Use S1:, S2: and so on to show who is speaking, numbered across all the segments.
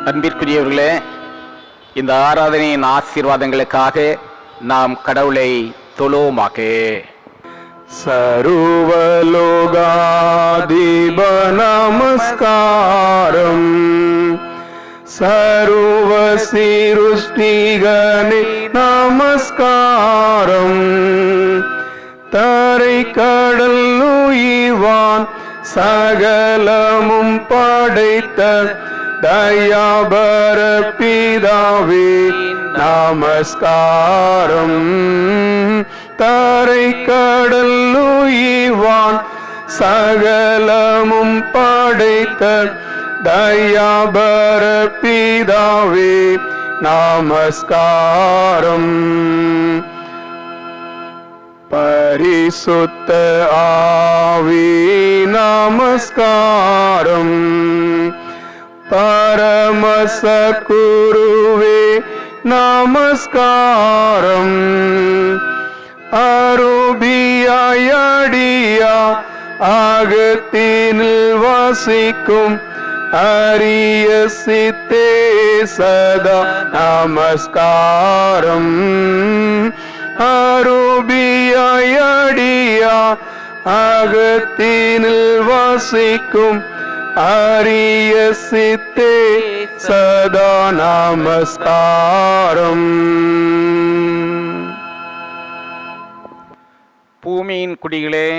S1: அன்பிற்குரியவர்களே, இந்த ஆராதனையின் ஆசீர்வாதங்களுக்காக நாம் கடவுளை தொழுவோமாக.
S2: சர்வலோகாதிப நமஸ்காரம், சர்வ சிருஷ்டிகனே நமஸ்காரம், தரை கடல் உயிர்வான் சகலமும் படைத்த தயாபர பிதாவே நமஸ்காரம், தரை கடல் உயிர்வான் சகலமும் படைத்த தயாபர பிதாவே நமஸ்காரம், பரிசுத்த ஆவி நமஸ்காரம், பரமசகுருவே நமஸ்காரம், அரூபியாயடியா அகத்தினில் வசிக்கும் அரிய சித்தே சதா நமஸ்காரம், அரூபியாயடியா அகத்தினில் வசிக்கும் அரிய சித்தே சதா நமஸ்காரம்.
S1: பூமியின் குடிகளே,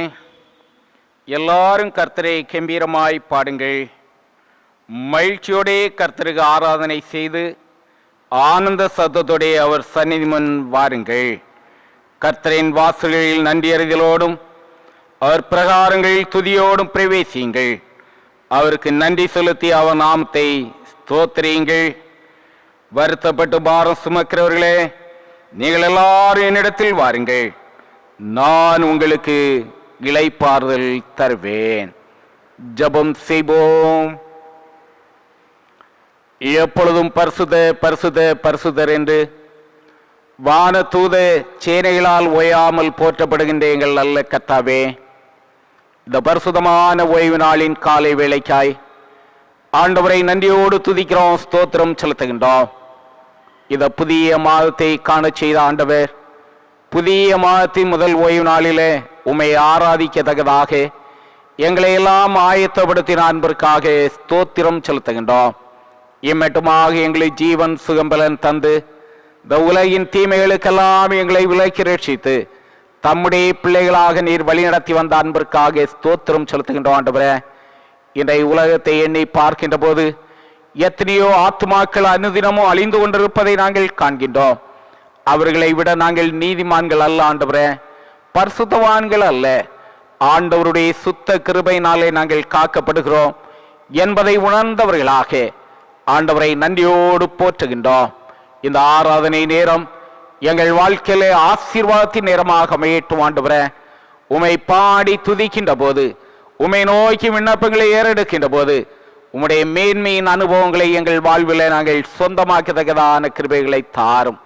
S1: எல்லாரும் கர்த்தரை கம்பீரமாய் பாடுங்கள். மகிழ்ச்சியோடே கர்த்தருக்கு ஆராதனை செய்து ஆனந்த சத்தத்தோடே அவர் சந்நிதி முன் வாருங்கள். கர்த்தரின் வாசல்களில் நன்றியறிதலோடும் அவர் பிரகாரங்களில் துதியோடும் பிரவேசியுங்கள். அவருக்கு நன்றி செலுத்தி அவர் நாமத்தை ஸ்தோத்திரியுங்கள். வருத்தப்பட்டு பாரம் சுமக்கிறவர்களே, நீங்கள் எல்லாரும் என்னிடத்தில் வாருங்கள், நான் உங்களுக்கு இளைப்பாறுதல் தருவேன். ஜெபம் செய்வோம். எப்பொழுதும் பரிசுத்த பரிசுத்த பரிசுத்தர் என்று வான தூத சேனைகளால் ஓயாமல் போற்றப்படுகின்ற எங்கள் நல்ல கர்த்தாவே, இந்த பரிசுத்தமான ஓய்வு நாளின் காலை வேளைக்காய் ஆண்டவரை நன்றியோடு துதிக்கிறோம், ஸ்தோத்திரம் செலுத்துகின்றோம். இந்த புதிய மாதத்தை காண செய்த ஆண்டவர், புதிய மாதத்தின் முதல் ஓய்வு நாளிலே உம்மை ஆராதிக்கத்தக்கதாக எங்களை எல்லாம் ஆயத்தப்படுத்தின அன்பிற்காக ஸ்தோத்திரம் செலுத்துகின்றோம். இம்மட்டுமாக எங்களை ஜீவன் சுகம்பலன் தந்து இந்த உலகின் தீமைகளுக்கெல்லாம் எங்களை விலக்கி ரட்சித்து தம்முடைய பிள்ளைகளாக நீர் வழிநடத்தி வந்த அன்பிற்காக ஸ்தோத்திரம் செலுத்துகின்றோம். ஆண்டவரே, இன்றைய உலகத்தை எண்ணி பார்க்கின்ற போது எத்தனையோ ஆத்துமாக்கள் அனுதினமும் அழிந்து கொண்டிருப்பதை நாங்கள் காண்கின்றோம். அவர்களை விட நாங்கள் நீதிமான்கள் அல்ல ஆண்டவரே, பரிசுத்தவான்கள் அல்ல. ஆண்டவருடைய சுத்த கிருபையினாலே நாங்கள் காக்கப்படுகிறோம் என்பதை உணர்ந்தவர்களாக ஆண்டவரை நன்றியோடு போற்றுகின்றோம். இந்த ஆராதனை நேரம் எங்கள் வாழ்க்கையிலே ஆசீர்வாதத்தின் நேரமாக அமையட்டும். ஆண்டவரே, உமை பாடி துதிக்கின்ற போது, உமை நோக்கி விண்ணப்பங்களை ஏறெடுக்கின்ற போது உம்முடைய மேன்மையின் அனுபவங்களை எங்கள் வாழ்வில் நாங்கள் சொந்தமாக்கத்தக்கதான கிருபைகளை தாரும்.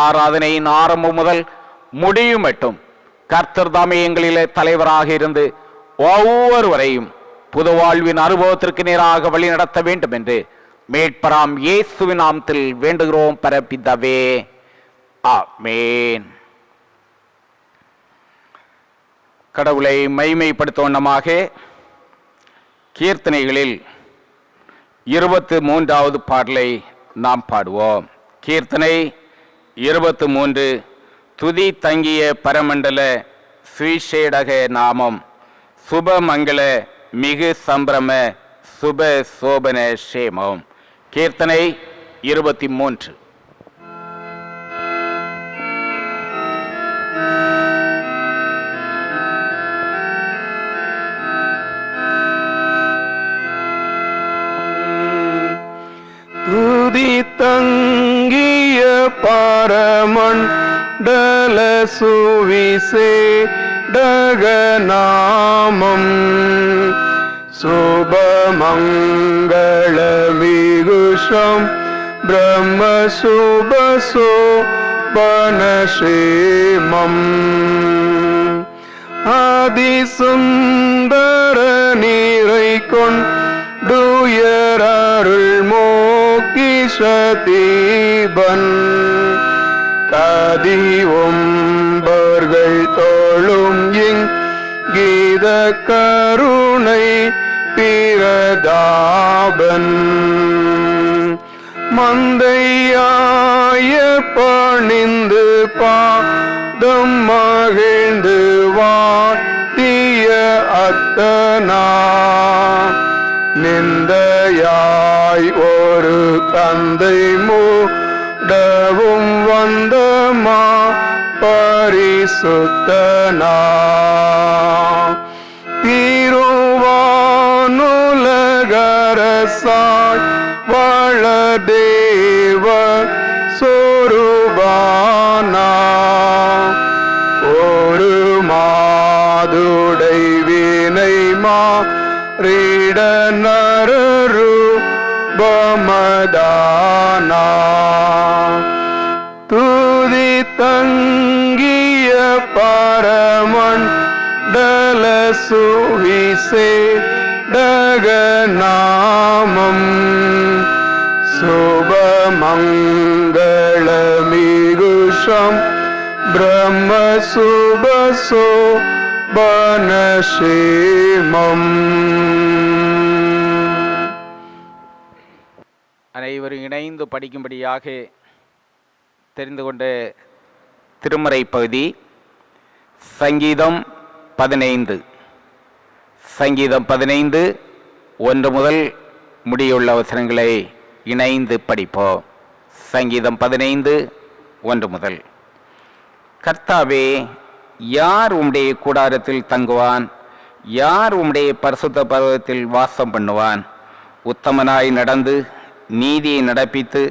S1: ஆராதனையின் ஆரம்பம் முதல் முடியும் மட்டும் கர்த்தர் தாமே எங்களிலே தலைவராக இருந்து ஒவ்வொருவரையும் புது வாழ்வின் அனுபவத்திற்கு நேராக வழி நடத்த வேண்டும் என்று மீட்பராம் இயேசுவின் நாமத்தில் வேண்டுகிறோம் பரபிதாவே, ஆமென். கடவுளை மகிமைப்படுத்தும் வண்ணமாக கீர்த்தனைகளில் 23வது பாடலை நாம் பாடுவோம். கீர்த்தனை 23. துதி தங்கிய பரமண்டல ஸ்ரீஷேடக நாமம் சுபமங்கள மிகு சம்பிரம சுப சோபன சேமம். கீர்த்தனை 23.
S2: துதி தங்கிய பரமண்டல சுவிசேடக நாமம் சுபமங்கள மிகுஷம் பிரம்ம சுப சோபன சேமம் ஆதிசுந்தர நீரை கொண்டுயரருள் மோக்கிய தீபன் கதி ஒம்பர்கள் தோளும் கீத கருணை பிரதாபன் மந்தையாய பணிந்து பாதம் மகிழ்ந்து வாத்திய அத்தனா நிந்தையாய் ஒரு கந்தை மூடவும் வந்தமா பரிசுத்தனா திருவானுலகரசாய் வாழ தேவ சொரூபானா ஒரு மாதுடை வினை மாறிட நரரூபமதானா துதி தங்கிய பரமண்டல சுவிசே டகநாமம் சுபமங்களமிகுஷம் பிரம்ம சுபசோ பனசேமம்.
S1: அனைவரும் இணைந்து படிக்கும்படியாக தெரிந்து கொண்ட திருமறை பகுதி சங்கீதம் 15. சங்கீதம் 15 1 முதல் முடியுள்ள வசனங்களை இணைந்து படிப்போம். சங்கீதம் 15 1 முதல். கர்த்தாவே, யார் உம்முடைய கூடாரத்தில் தங்குவான்? யார் உம்முடைய பரிசுத்த பர்வதத்தில் வாசம் பண்ணுவான்? உத்தமனாய் நடந்து நீதியை நடப்பித்து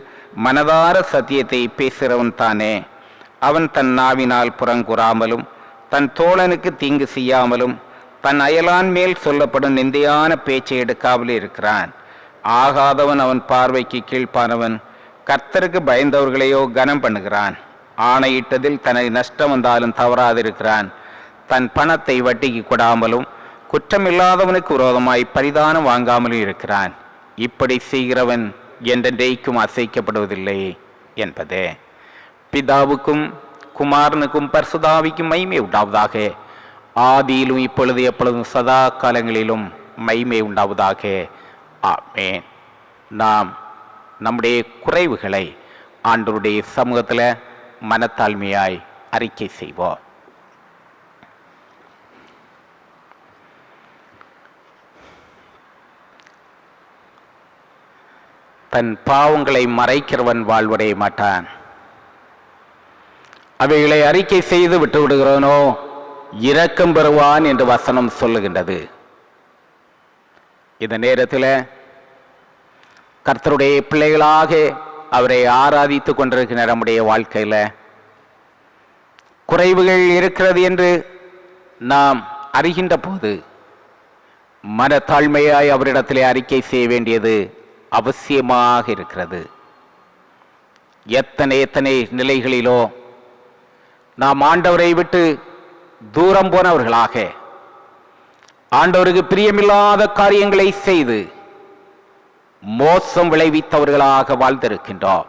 S1: மனதார சத்தியத்தை பேசுகிறவன் தானே. அவன் தன் நாவினால் புறங்கூறாமலும் தன் தோழனுக்கு தீங்கு செய்யாமலும் தன் அயலான் மேல் சொல்லப்படும் நிந்தையான பேச்சை எடுக்காமலே இருக்கிறான். ஆகாதவன் அவன் பார்வைக்கு கீழ்ப்பானவன். கர்த்தருக்கு பயந்தவர்களையோ கனம் பண்ணுகிறான். ஆணையிட்டதில் தனது நஷ்டம் வந்தாலும் தவறாதிருக்கிறான். தன் பணத்தை வட்டிக்கு கொடாமலும் குற்றமில்லாதவனுக்கு விரோதமாய் பரிதானம் வாங்காமலும் இருக்கிறான். இப்படி செய்கிறவன் என்றென்றைக்கும் அசைக்கப்படுவதில்லை என்பதே. பிதாவுக்கும் குமாரனுக்கும் பரிசுத்தாவிக்கும் மகிமை உண்டாவதாக. ஆதியிலும் இப்பொழுது எப்பொழுதும் சதா காலங்களிலும் மகிமை உண்டாவதாக. ஆமென். நாம் நம்முடைய குறைவுகளை ஆண்டவருடைய சமூகத்தில் மனத்தாழ்மையாய் அறிக்கை செய்வோம். தன் பாவங்களை மறைக்கிறவன் வாழ்வடைய மாட்டான். அவைகளை அறிக்கை செய்து விட்டு விடுகிறவனோ இரக்கம் பெறுவான் என்று வசனம் சொல்லுகின்றது. இந்த நேரத்தில் கர்த்தருடைய பிள்ளைகளாக அவரை ஆராதித்து கொண்டிருக்கிற நம்முடைய வாழ்க்கையில் குறைவுகள் இருக்கிறது என்று நாம் அறிகின்ற போது மனத்தாழ்மையாய் அவரிடத்திலே அறிக்கை செய்ய வேண்டியது அவசியமாக இருக்கிறது. எத்தனை நிலைகளிலோ நாம் ஆண்டவரை விட்டு தூரம் போனவர்களாக, ஆண்டவருக்கு பிரியமில்லாத காரியங்களை செய்து மோசம் விளைவித்தவர்களாக வாழ்ந்திருக்கின்றோம்.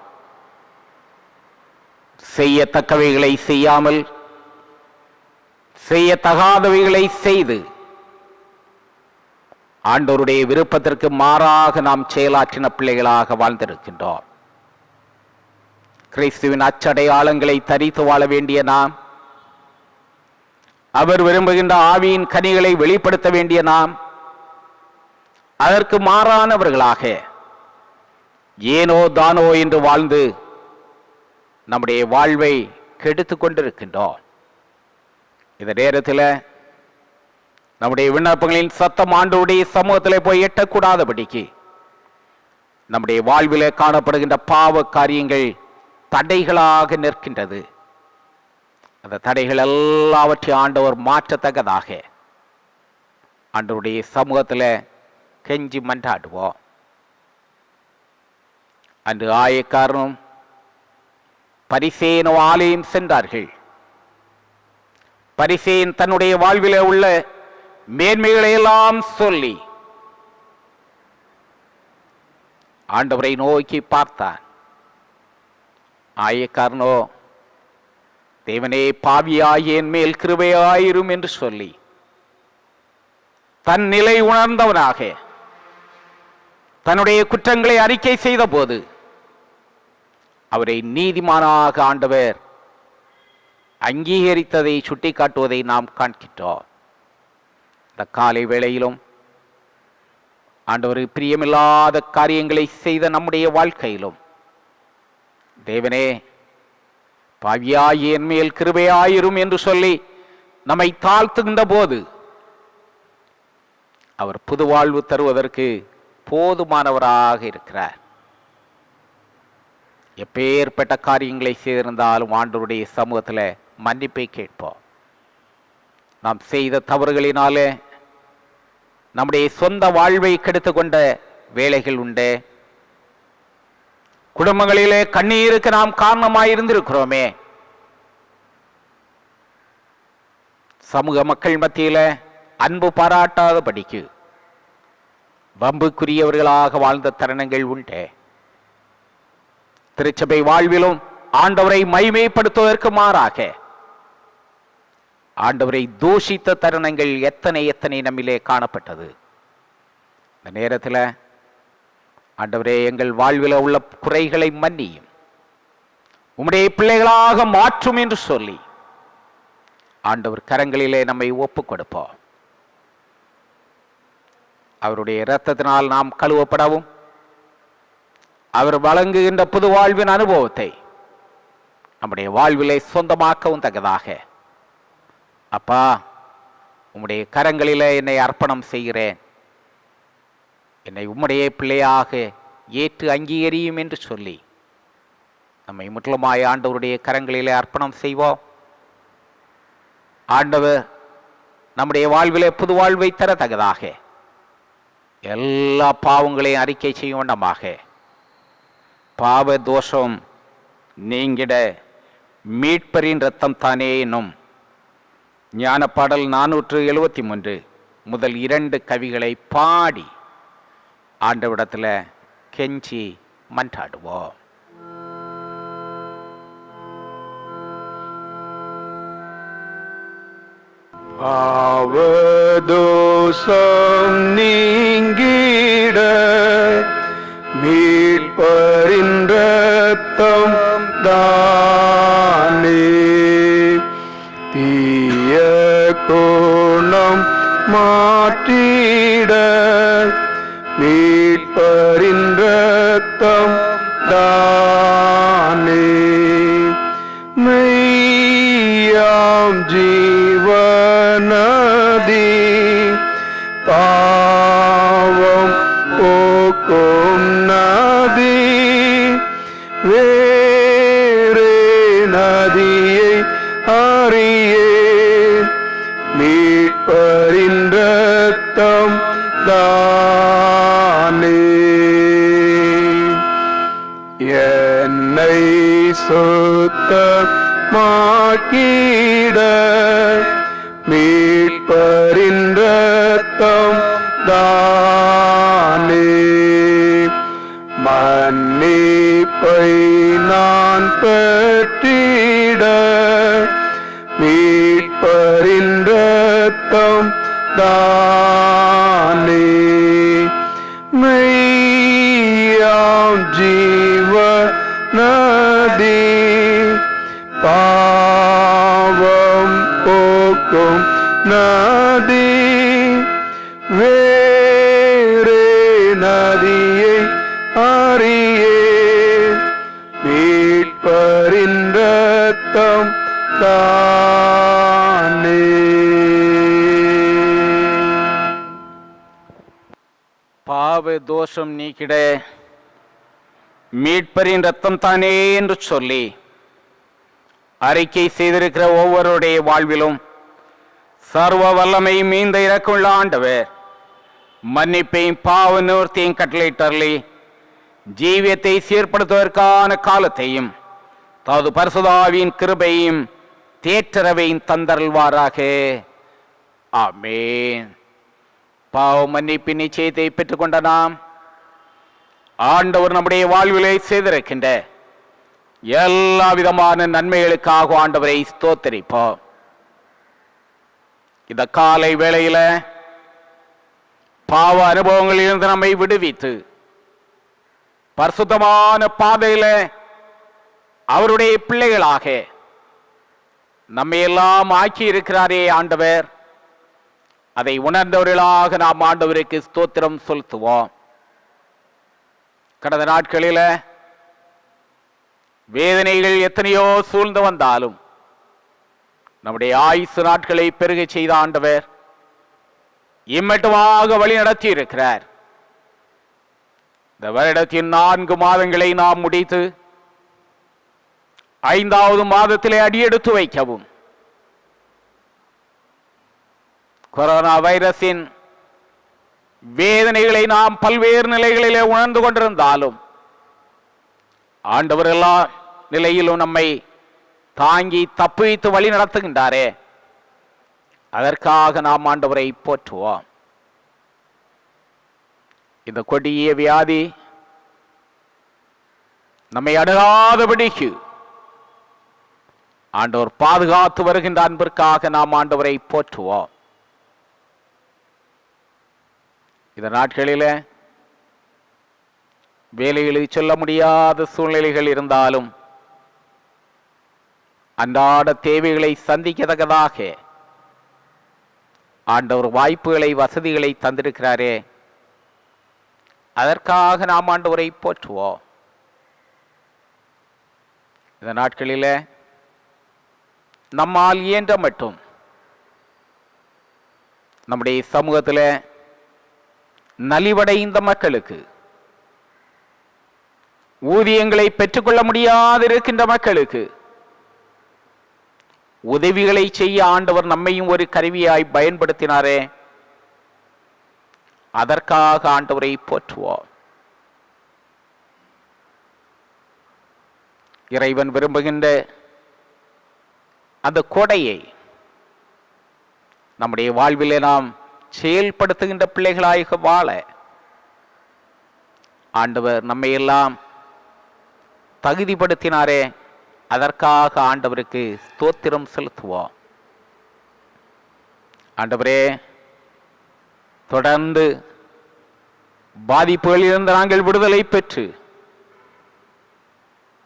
S1: செய்யத்தக்கவைகளை செய்யாமல் செய்யத்தகாதவைகளை செய்து ஆண்டவருடைய விருப்பத்திற்கு மாறாக நாம் செயலாற்றின பிள்ளைகளாக வாழ்ந்திருக்கின்றோம். கிறிஸ்துவின் அச்சடையாளங்களை தரித்து வாழ வேண்டிய நாம், அவர் விரும்புகின்ற ஆவியின் கனிகளை வெளிப்படுத்த வேண்டிய நாம், அதற்கு மாறானவர்களாக ஏனோ தானோ என்று வாழ்ந்து நம்முடைய வாழ்வை கெடுத்து கொண்டிருக்கின்றோம். இந்த நேரத்தில் நம்முடைய விண்ணப்பங்களின் சத்தம் ஆண்டவருடைய சமூகத்தில் போய் எட்டக்கூடாதபடிக்கு நம்முடைய வாழ்வில் காணப்படுகின்ற பாவ காரியங்கள் தடைகளாக நிற்கின்றது. அந்த தடைகள் எல்லாவற்றையும் ஆண்டவர் மாற்றத்தக்கதாக ஆண்டவருடைய சமூகத்தில் கெஞ்சி மன்றாடுவோம். அன்று ஆயக்காரனும் பரிசேயனும் ஆலயம் சென்றார்கள். பரிசேயன் தன்னுடைய வாழ்வில் உள்ள மேன்மைகளை எல்லாம் சொல்லி ஆண்டவரை நோக்கி பார்த்தான். ஆயக்காரனோ, தேவனே, பாவியாகிய என் மேல் கிருபையாயிரும் என்று சொல்லி தன் நிலை உணர்ந்தவனாக தன்னுடைய குற்றங்களை அறிக்கை செய்த போது அவரை நீதிமானாக ஆண்டவர் அங்கீகரித்ததை சுட்டிக்காட்டுவதை நாம் காண்கின்றோம். இந்த காலை வேளையிலும் ஆண்டவர் பிரியமில்லாத காரியங்களை செய்த நம்முடைய வாழ்க்கையிலும், தேவனே, பாவியாகிய என் மேல் கிருபையாயிரும் என்று சொல்லி நம்மை தாழ்த்துகின்ற போது அவர் புது வாழ்வு தருவதற்கு போதுமானவராக இருக்கிறார். எப்பேற்பட்ட காரியங்களை செய்திருந்தாலும் ஆண்டவருடைய சமூகத்தில் மன்னிப்பை கேட்போம். நாம் செய்த தவறுகளினாலே நம்முடைய சொந்த வாழ்வை கெடுத்து கொண்ட வேளைகள் உண்டு. குடும்பங்களிலே கண்ணீருக்கு நாம் காரணமாயிருந்திருக்கிறோமே. சமூக மக்கள் மத்தியில் அன்பு பாராட்டாதபடிக்கு வம்புக்குரியவர்களாக வாழ்ந்த தருணங்கள் உண்டு. திருச்சபை வாழ்விலும் ஆண்டவரை மகிமைப்படுத்துவதற்கு மாறாக ஆண்டவரை தூஷித்த தருணங்கள் எத்தனை எத்தனை நம்மிலே காணப்பட்டது. இந்த நேரத்தில் ஆண்டவரே, எங்கள் வாழ்வில் உள்ள குறைகளை மன்னியும், உம்முடைய பிள்ளைகளாக மாற்றும் என்று சொல்லி ஆண்டவர் கரங்களிலே நம்மை ஒப்புக் கொடுப்போம். அவருடைய இரத்தத்தினால் நாம் கழுவப்படவும் அவர் வழங்குகின்ற புது வாழ்வின் அனுபவத்தை நம்முடைய வாழ்விலை சொந்தமாக்கவும் தக்கதாக, அப்பா, உம்முடைய கரங்களிலே என்னை அர்ப்பணம் செய்கிறேன், என்னை உம்முடைய பிள்ளையாக ஏற்று அங்கீகரியும் என்று சொல்லி நம்மை முற்றிலுமாய் ஆண்டவருடைய கரங்களிலே அர்ப்பணம் செய்வோம். ஆண்டவர் நம்முடைய வாழ்விலே புது வாழ்வை தர தக்கதாக எல்லா பாவங்களையும் அறிக்கை செய்யும் வண்ணமாக பாவ தோஷம் நீங்கிட மீட்பரின் இரத்தம் தானே என்னும் ஞானப்பாடல் 473 முதல் 2 கவிகளை பாடி ஆண்டவரிடத்தில் கெஞ்சி மன்றாடுவோம்.
S2: பாவதோஷம் நீங்கிட மீட்பரின் இரத்தம் தானே தீய கோணம் மாற்றிட மீட்பரின் இரத்தம் தானே மெய்யாம் ஜீவநதி பாவம் போக்கும் நதி வேறே நதியை அறியே மீட்பரின் இரத்தம் தானே என்னை சுத்தமாக்கிட மீட்பரின் இரத்தம் தானே மன்னிப்பை நான் பெற்றிட மீட்பரின் இரத்தம் தானே மெய்யாம் ஜீவநதி பாவம் போக்கும் நதி வேறே நதியை அறியே மீட்பரின் இரத்தம் தானே.
S1: பாவ தோஷம் நீக்கிட மீட்பரின் இரத்தம் தானே என்று சொல்லி அறிக்கை செய்திருக்கிற ஒவ்வொருடைய வாழ்விலும் சர்வ வல்லமை மீந்த இறக்குள்ள ஆண்டவர் மன்னிப்பையும் பாவ நிவர்த்தியையும் கட்டளையிட்டருளி ஜீவியத்தை சீர்படுத்துவதற்கான காலத்தையும் தமது பரிசுத்தாவியின் கிருபையும் தேற்றரவையும் தந்தருள்வாராக. ஆமென். பாவ மன்னிப்பின் நிச்சயத்தை பெற்றுக்கொண்ட நாம் ஆண்டவர் நம்முடைய வாழ்விலே செய்திருக்கின்ற எல்லா விதமான நன்மைகளுக்காக ஆண்டவரை ஸ்தோத்தரிப்போம். இந்த காலை வேளையில பாவ அனுபவங்களிலிருந்து நம்மை விடுவித்து பரிசுத்தமான பாதையில அவருடைய பிள்ளைகளாக நம்மை எல்லாம் ஆக்கி இருக்கிறாரே ஆண்டவர், அதை உணர்ந்தவர்களாக நாம் ஆண்டவருக்கு ஸ்தோத்திரம் செலுத்துவோம். கடந்த நாட்களில வேதனைகள் எத்தனையோ சூழ்ந்து வந்தாலும் நம்முடைய ஆயுசு நாட்களை பெருக செய்த ஆண்டவர் இம்மட்டுமாக வழி நடத்தி இருக்கிறார். இந்த வருடத்தின் 4 மாதங்களை நாம் முடித்து 5வது மாதத்திலே அடியெடுத்து வைக்கவும் கொரோனா வைரஸின் வேதனைகளை நாம் பல்வேறு நிலைகளிலே உணர்ந்து கொண்டிருந்தாலும் ஆண்டவர் எல்லா நிலையிலும் நம்மை தாங்கி தப்பித்து வழி நடத்துகின்றாரே, அதற்காக நாம் ஆண்டவரை போற்றுவோம். இந்த கொடிய வியாதி நம்மை அணுகாதபடிக்கு ஆண்டவர் பாதுகாத்து வருகின்ற அன்பிற்காக நாம் ஆண்டவரை போற்றுவோம். இந்த நாட்களில வேலைகளுக்கு சொல்ல முடியாத சூழ்நிலைகள் இருந்தாலும் அன்றாட தேவைகளை சந்திக்கத்தக்கதாக ஆண்டவர் வாய்ப்புகளை வசதிகளை தந்திருக்கிறாரே, அதற்காக நாம் ஆண்டவரை போற்றுவோம். இந்த நாட்களில நம்மால் இயன்ற மட்டும் நம்முடைய சமூகத்தில் நலிவடைந்த மக்களுக்கு, ஊதியங்களை பெற்றுக்கொள்ள முடியாதிருக்கின்ற மக்களுக்கு உதவிகளை செய்ய ஆண்டவர் நம்மையும் ஒரு கருவியாய் பயன்படுத்தினாரே, அதற்காக ஆண்டவரை போற்றுவோம். இறைவன் விரும்புகின்ற அந்த கொடையை நம்முடைய வாழ்விலே நாம் செயல்படுத்துகின்ற பிள்ளைகளாக வாழ ஆண்டவர் நம்மை எல்லாம் தகுதிப்படுத்தினாரே, அதற்காக ஆண்டவருக்கு ஸ்தோத்திரம் செலுத்துவோம். ஆண்டவரே, தொடர்ந்து பாதிப்புகளிலிருந்து நாங்கள் விடுதலை பெற்று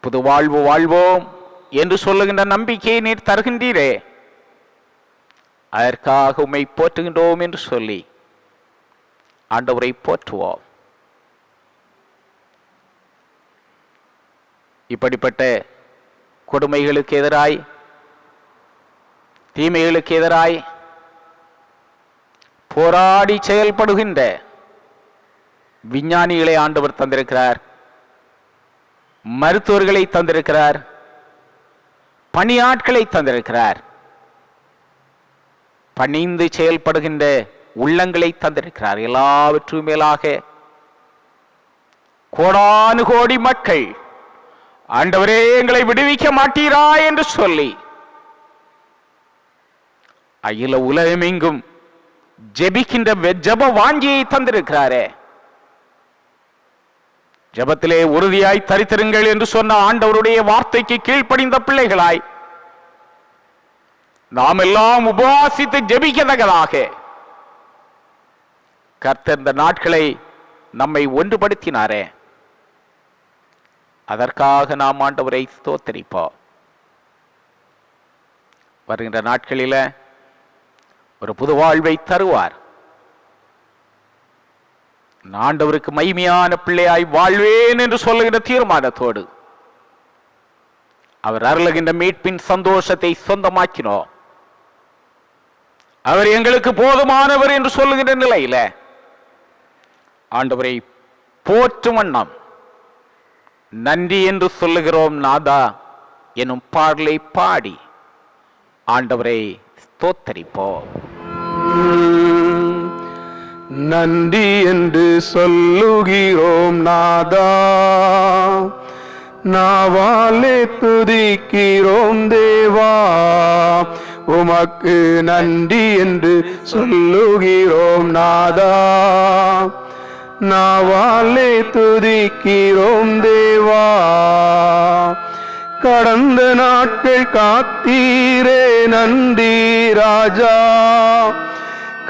S1: புது வாழ்வு வாழ்வோம் என்று சொல்லுகின்ற நம்பிக்கையை நீர் தருகின்றீரே, அதற்காக உம்மை போற்றுகின்றோம் என்று சொல்லி ஆண்டவரை போற்றுவோம். இப்படிப்பட்ட கொடுமைகளுக்கு எதிராய், தீமைகளுக்கு எதிராய் போராடி செயல்படுகின்ற விஞ்ஞானிகளை ஆண்டவர் தந்திருக்கிறார், மருத்துவர்களை தந்திருக்கிறார், பணியாட்களை தந்திருக்கிறார், பணிந்து செயல்படுகின்ற உள்ளங்களை தந்திருக்கிறார். எல்லாவற்றும் மேலாக கோடானு கோடி மக்கள் ஆண்டவரே எங்களை விடுவிக்க மாட்டீரா என்று சொல்லி அகில உலகமெங்கும் ஜெபிக்கின்ற ஜெப வாஞ்சியை தந்திருக்கிறாரே, ஜெபத்திலே உறுதியாய் தரித்திருங்கள் என்று சொன்ன ஆண்டவருடைய வார்த்தைக்கு கீழ்ப்படிந்த பிள்ளைகளாய் நாம் எல்லாம் உபவாசித்து ஜெபிக்கத்தக்கதாக கர்த்தர் இந்த நாட்களை நம்மை ஒன்றுபடுத்தினாரே, அதற்காக நாம் ஆண்டவரை ஸ்தோத்தரிப்போம். வருகின்ற நாட்களில ஒரு புது வாழ்வை தருவார். ஆண்டவருக்கு மகிமையான பிள்ளையாய் வாழ்வேன் என்று சொல்லுகின்ற தீர்மானத்தோடு அவர் அருளுகின்ற மீட்பின் சந்தோஷத்தை சொந்தமாக்கினோம். அவர் எங்களுக்கு போதுமானவர் என்று சொல்லுகின்ற நிலையில ஆண்டவரை போற்றும் வண்ணம் நன்றி என்று சொல்லுகிறோம் நாதா எனும் பாடலை பாடி ஆண்டவரை ஸ்தோத்தரிப்போம்.
S2: நன்றி என்று சொல்லுகிறோம் நாதா, நாவாலே துதிக்கிறோம் தேவா, உமக்கு நன்றி என்று சொல்லுகிறோம் நாதா, நாவாலே துதிக்கிறோம் தேவா. கடந்த நாட்கள் காத்தீரே நன்றி ராஜா,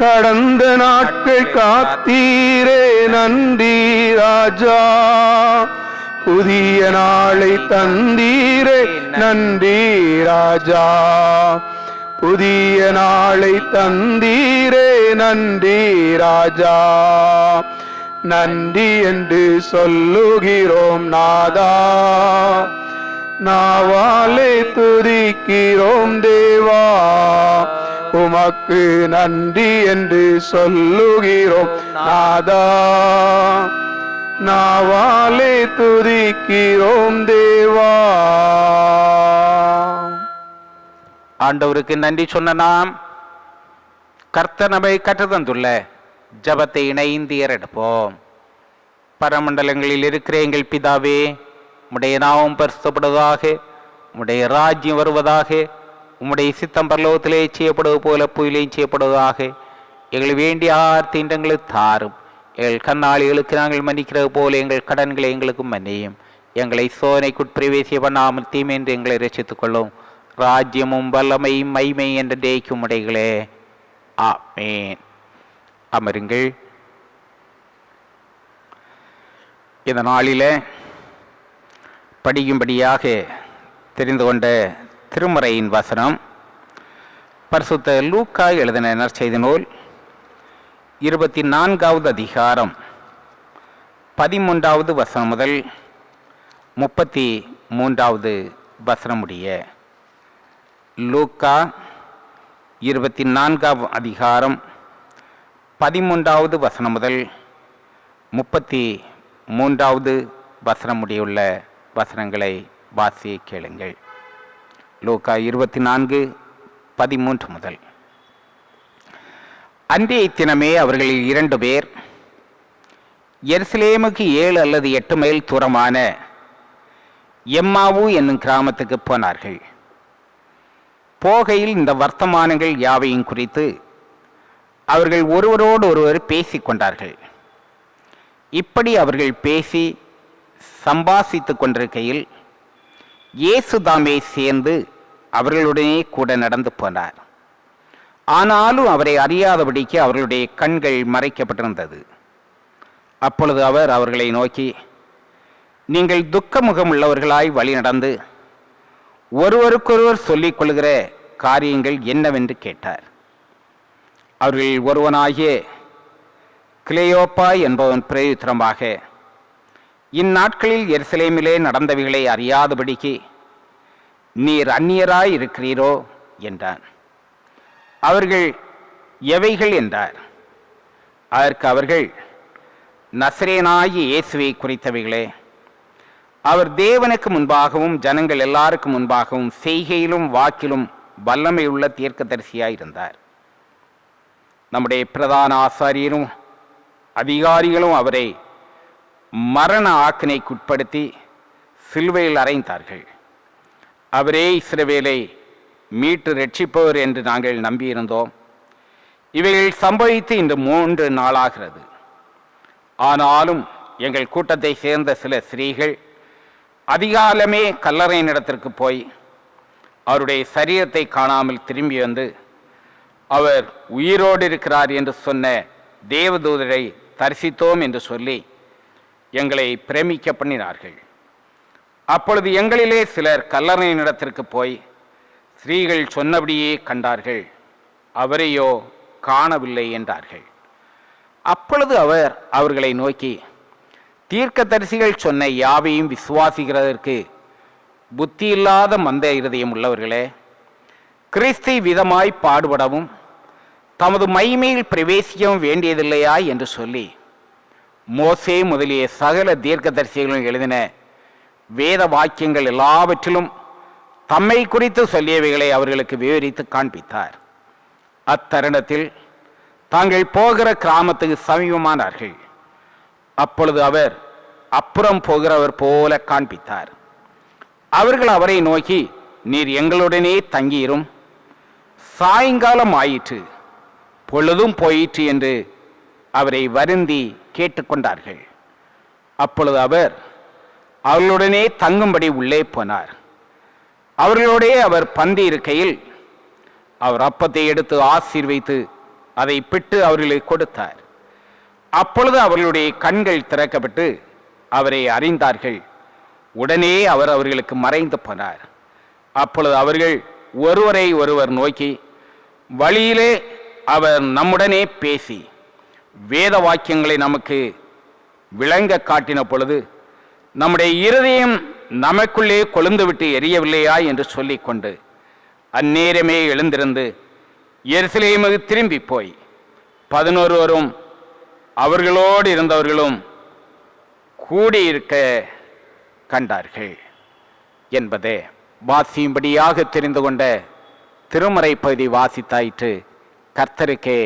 S2: கடந்த நாட்கள் காத்தீரே நன்றி ராஜா. புதிய நாளை தந்தீரே நன்றி ராஜா, புதிய நாளை தந்தீரே நன்றி ராஜா. நன்றி என்று சொல்லுகிறோம் நாதா, நாவாலே துதிக்கிறோம் தேவா. உமக்கு நன்றி என்று சொல்லுகிறோம் நாதா, நாவாலே துதிக்கிறோம் தேவா.
S1: ஆண்டவருக்கு நன்றி சொன்ன நாம் கர்த்தர் நம்மை கற்றுத்தந்துள்ள ஜபத்தை இணைந்து ஏறெடுப்போம். பரமண்டலங்களில் இருக்கிற எங்கள் பிதாவே, உம்முடைய நாமம் பரிசுத்தப்படுவதாக, உம்முடைய ராஜ்யம் வருவதாக, உம்முடைய சித்தம் பரலோகத்திலே செய்யப்படுவது போல பூயிலையும் செய்யப்படுவதாக. எங்கள் வேண்டிய தீண்டங்களை தாரும். எங்கள் கண்ணாளிகளுக்கு நாங்கள் மன்னிக்கிறது போல எங்கள் கடன்களை எங்களுக்கு மன்னியும். எங்களை சோதனைக்குட்பிரவேசிய பண்ணாமல் தீமையென்று எங்களை ரசித்துக் கொள்ளும். ராஜ்யமும் வல்லமையும் மைமை என்ற தேய்க்கும் உடைகளே. ஆமேன். அமருங்கள். இந்த நாளில் படிக்கும்படியாக தெரிந்து கொண்ட திருமறையின் வசனம் பரிசுத்த லூக்கா எழுதின நற்செய்தி நூல் 24வது அதிகாரம் 13வது வசனம் முதல் 33வது வசனம் முடிய. லூக்கா 24ஆம் அதிகாரம் 13வது வசனம் முதல் 33வது வசனம் முடியுள்ள வசனங்களை வாசி கேளுங்கள். லூக்கா 24:13 முதல். அன்றைய தினமே அவர்களில் 2 பேர் எருசலேமுக்கு 7 அல்லது 8 மைல் தூரமான எம்மாவு என்னும் கிராமத்துக்கு போனார்கள். போகையில் இந்த வர்த்தமானங்கள் யாவையும் குறித்து அவர்கள் ஒருவரோடு ஒருவர் பேசிக் கொண்டார்கள். இப்படி அவர்கள் பேசி சம்பாசித்துக் கொண்டிருக்கையில் இயேசு தாமே சேர்ந்து அவர்களுடனே கூட நடந்து போனார். ஆனாலும் அவரை அறியாதபடிக்கு அவர்களுடைய கண்கள் மறைக்கப்பட்டிருந்தது. அப்பொழுது அவர் அவர்களை நோக்கி, நீங்கள் துக்கமுகம் உள்ளவர்களாய் வழி நடந்து ஒருவருக்கொருவர் சொல்லிக் கொள்கிற காரியங்கள் என்னவென்று கேட்டார். அவர்கள் ஒருவனாகிய கிளேயோப்பா என்பவன் பிரயுத்தரமாக, இந்நாட்களில் எருசலேமிலே நடந்தவைகளை அறியாதபடிக்கு நீர் அந்நியராய் இருக்கிறீரோ என்றான். அவர்கள் எவைகள் என்றார். அதற்கு அவர்கள், நசரேனாகிய இயேசுவை குறித்தவைகளே. அவர் தேவனுக்கு முன்பாகவும் ஜனங்கள் எல்லாருக்கும் முன்பாகவும் செய்கையிலும் வாக்கிலும் வல்லமையுள்ள தீர்க்கதரிசியாயிருந்தார். நம்முடைய பிரதான ஆசாரியரும் அதிகாரிகளும் அவரை மரண ஆக்கினைக்குட்படுத்தி சிலுவையில் அறைந்தார்கள். அவரே இஸ்ரவேலை மீட்டு ரட்சிப்பவர் என்று நாங்கள் நம்பியிருந்தோம். இவைகள் சம்பவித்து இன்று 3 நாளாகிறது. ஆனாலும் எங்கள் கூட்டத்தை சேர்ந்த சில ஸ்திரீகள் அதிகாலமே கல்லறையினிடத்திற்கு போய் அவருடைய சரீரத்தை காணாமல் திரும்பி வந்து, அவர் உயிரோடு இருக்கிறார் என்று சொன்ன தேவதூதரை தரிசித்தோம் என்று சொல்லி எங்களை பிரமிக்க பண்ணினார்கள். அப்பொழுது எங்களிலே சிலர் கல்லறையினிடத்திற்கு போய் ஸ்திரீகள் சொன்னபடியே கண்டார்கள், அவரையோ காணவில்லை என்றார்கள். அப்பொழுது அவர் அவர்களை நோக்கி, தீர்க்கதரிசிகள் சொன்ன யாவையும் விசுவாசிக்கிறதற்கு புத்தியில்லாத மந்த இருதயம் உள்ளவர்களே, கிறிஸ்து விதமாய் பாடுபடவும் தமது மகிமையில் பிரவேசிக்கவும் வேண்டியதில்லையா என்று சொல்லி மோசே முதலிய சகல தீர்க்கதரிசிகளும் எழுதின வேத வாக்கியங்கள் எல்லாவற்றிலும் தம்மை குறித்து சொல்லியவைகளை அவர்களுக்கு விவரித்து காண்பித்தார். அத்தருணத்தில் தாங்கள் போகிற கிராமத்துக்கு சமீபமானார்கள். அப்பொழுது அவர் அப்புறம் போகிறவர் போல காண்பித்தார். அவர்கள் அவரை நோக்கி, நீர் எங்களுடனே தங்கியிரும், சாயங்காலம் ஆயிற்று, பொழுதும் போயிற்று என்று அவரை வருந்தி கேட்டுக்கொண்டார்கள். அப்பொழுது அவர் அவர்களுடனே தங்கும்படி உள்ளே போனார். அவர்களோடே அவர் பந்தி இருக்கையில் அவர் அப்பத்தை எடுத்து ஆசீர்வைத்து அதை பிட்டு அவர்களுக்கு கொடுத்தார். அப்பொழுது அவர்களுடைய கண்கள் திறக்கப்பட்டு அவரை அறிந்தார்கள். உடனே அவர் அவர்களுக்கு மறைந்து போனார். அப்பொழுது அவர்கள் ஒருவரை ஒருவர் நோக்கி, வழியிலே அவர் நம்முடனே பேசி வேத வாக்கியங்களை நமக்கு விளங்க காட்டின பொழுது நம்முடைய இருதயம் நமக்குள்ளே கொழுந்துவிட்டு எரியவில்லையா என்று சொல்லிக்கொண்டு அந்நேரமே எழுந்திருந்து எருசலேமுக்கு திரும்பி போய் 11 அவர்களோடு இருந்தவர்களும் கூடியிருக்க கண்டார்கள் என்பதே வாசியும்படியாக தெரிந்து கொண்ட திருமறை பகுதி வாசித்தாயிற்று. கர்த்தருக்கே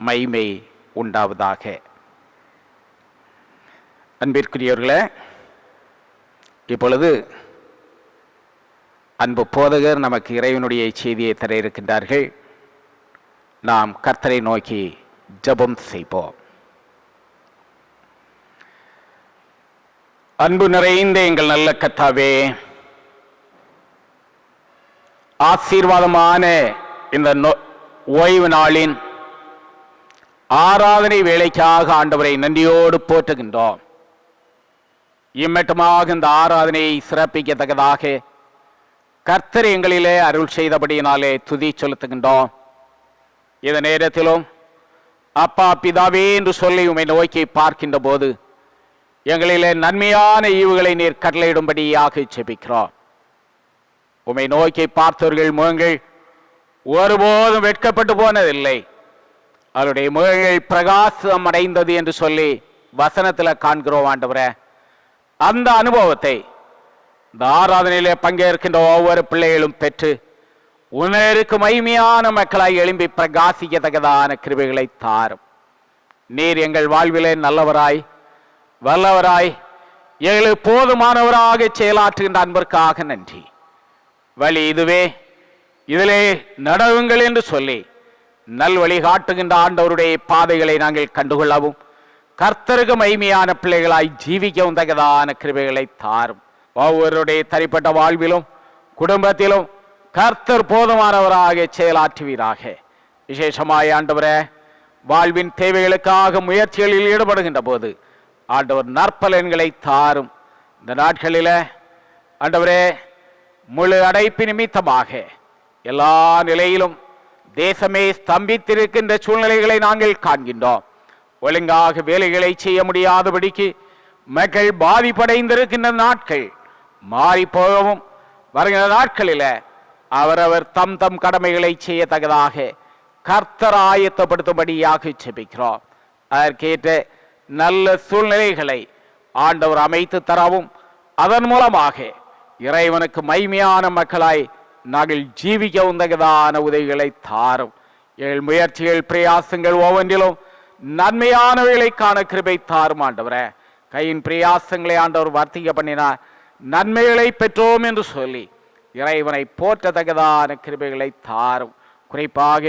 S1: மகிமை உண்டாவதாக. அன்பிற்குரியவர்களே, இப்பொழுது அன்பு போதகர் நமக்கு இறைவனுடைய செய்தியை தர இருக்கின்றார்கள். நாம் கர்த்தரை நோக்கி ஜெபம் செய்வோம். அன்பு நிறைந்த எங்கள் நல்ல கர்த்தாவே, ஆசீர்வாதமான இந்த ஓய்வு நாளின் ஆராதனை வேலைக்காக ஆண்டவரை நன்றியோடு போற்றுகின்றோம். இம்மட்டுமாக இந்த ஆராதனையை சிறப்பிக்கத்தக்கதாக கர்த்தர் எங்களிலே அருள் செய்தபடியினாலே துதி செலுத்துகின்றோம். இந்த நேரத்திலும் அப்பா பிதாவே என்று சொல்லி உம்மை நோக்கி பார்க்கின்ற போது எங்களிலே நன்மையான ஈவுகளை நீர் கட்டளையிடும்படியாக ஜெபிக்கிறோம். உம்மை நோக்கி பார்த்தவர்கள் முகங்கள் ஒருபோதும் வெட்கப்பட்டு போனதில்லை. அவருடைய முகங்கள் பிரகாசம் அடைந்தது என்று சொல்லி வசனத்தில் காண்கிறோம். ஆண்டவரே, அந்த அனுபவத்தை இந்த ஆராதனையிலே பங்கேற்கின்ற ஒவ்வொரு பிள்ளைகளும் பெற்று உணருக்கு மகிமையான மக்களாய் எழும்பி பிரகாசிக்கத்தக்கதான கிருபைகளை தாரும். நீர் எங்கள் வாழ்விலே நல்லவராய் வல்லவராய் எங்களுக்கு போதுமானவராக செயலாற்றுகின்ற அன்பிற்காக நன்றி. வழி இதுவே, இதிலே நடவுங்கள் என்று சொல்லி நல் வழி காட்டுகின்ற ஆண்டவருடைய பாதைகளை நாங்கள் கண்டுகொள்ளவும் கர்த்தருக்கு மகிமையான பிள்ளைகளாய் ஜீவிக்கவும் தக்கதான கிருபைகளை தாரும். ஒவ்வொருடைய தனிப்பட்ட வாழ்விலும் குடும்பத்திலும் கர்த்தர் போதுமானவராக செயலாற்றுவீராக. விசேஷமாய் ஆண்டவரே, வாழ்வின் தேவைகளுக்காக முயற்சிகளில் ஈடுபடுகின்ற போது ஆண்டவர் நற்பலன்களை தாரும். இந்த நாட்களில் ஆண்டவரே, முழு அடைப்பு நிமித்தமாக எல்லா நிலையிலும் தேசமே ஸ்தம்பித்திருக்கின்ற சூழ்நிலைகளை நாங்கள் காண்கின்றோம். ஒழுங்காக வேலைகளை செய்ய முடியாதபடிக்கு மக்கள் பாதிப்படைந்திருக்கின்ற நாட்கள் மாறி போகவும் வருகிற நாட்களில் அவரவர் தம் தம் கடமைகளை செய்யத்தக்கதாக கர்த்தர் ஆயத்தப்படுத்தும்படியாக ஜெபிக்கிறோம். அதற்கேற்ற நல்ல சூழ்நிலைகளை ஆண்டவர் அமைத்து தரவும் அதன் மூலமாக இறைவனுக்கு மகிமையான மக்களாய் நாங்கள் ஜீவிக்க உந்தகதான உதவிகளை தாரும். எங்கள் முயற்சிகள் பிரயாசங்கள் ஒவ்வொன்றிலும் நன்மையானவைகளை காண கிருபை தாரும். ஆண்டவரே, கையின் பிரயாசங்களை ஆண்டவர் வர்த்திக்க பண்ணினார், நன்மைகளை பெற்றோம் என்று சொல்லி இறைவனை போற்றத்தக்கதான கிருபைகளை தாரும். குறிப்பாக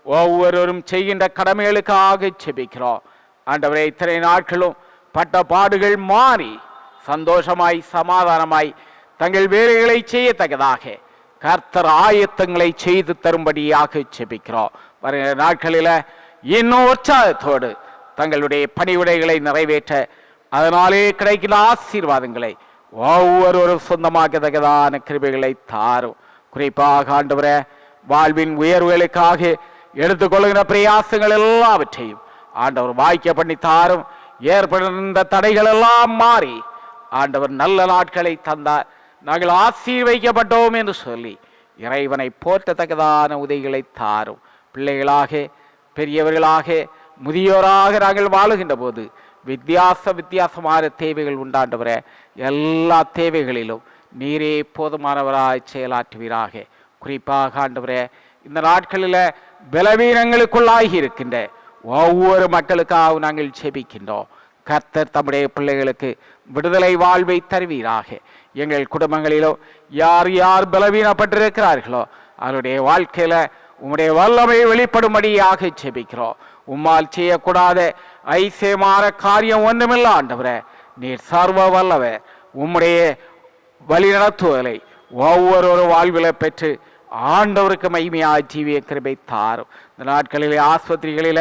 S1: ஒவ்வொருவரும் செய்கின்ற கடமைகளுக்காக ஜெபிக்கிறோம். ஆண்டவரே, இத்தனை நாட்களும் பட்ட பாடுகள் மாறி சந்தோஷமாய் சமாதானமாய் தங்கள் வேலைகளை செய்யத்தக்கதாக கர்த்தர் ஆயத்தங்களை செய்து தரும்படியாக ஜெபிக்கிறோம். வருகிற நாட்களில் இன்னும் உற்சாகத்தோடு தங்களுடைய பணிவிடைகளை நிறைவேற்ற அதனாலே கிடைக்கிற ஆசீர்வாதங்களை ஒவ்வொருவரும் சொந்தமாக்கத்தக்கதான கிருபைகளை தாரும். குறிப்பாக ஆண்டவரே, வாழ்வின் உயர்வுகளுக்காக எடுத்துக்கொள்கிற பிரயாசங்கள் எல்லாவற்றையும் ஆண்டவர் வாய்க்க பண்ணி தாரும். ஏற்படுகின்ற தடைகள் எல்லாம் மாறி ஆண்டவர் நல்ல நாட்களை தந்தார், நாங்கள் ஆசீர்வதிக்கப்பட்டோம் என்று சொல்லி இறைவனை போற்றத்தக்கதான உதவிகளை தாரும். பிள்ளைகளாக பெரியவர்களாக முதியோராக நாங்கள் வாழுகின்ற போது வித்தியாசமான தேவைகள் உண்டாண்டவரே, எல்லா தேவைகளிலும் நீரே போதுமானவராய் செயலாற்றுவீராக. குறிப்பாக ஆண்டவரே, இந்த நாட்களில் பலவீனங்களுக்குள்ளாகி இருக்கின்ற ஒவ்வொரு மக்களுக்காக நாங்கள் ஜெபிக்கின்றோம். கர்த்தர் தம்முடைய பிள்ளைகளுக்கு விடுதலை வாழ்வை தருவீராக. எங்கள் குடும்பங்களிலோ யார் யார் பலவீனப்பட்டிருக்கிறார்களோ அவருடைய வாழ்க்கையில உம்முடைய வல்லமை வெளிப்படும்படியாக ஜெபிக்கிறோம். உம்மால் செய்யக்கூடாத ஐசியமான காரியம் ஒன்றுமில்ல ஆண்டவரே. நீர் சர்வ வல்லவர். உம்முடைய வழி நடத்துவதை ஒவ்வொரு வாழ்வில பெற்று ஆண்டவருக்கு மகிமையாக ஜீவிய கிருபை தாரும். இந்த நாட்களிலே ஆஸ்பத்திரிகளில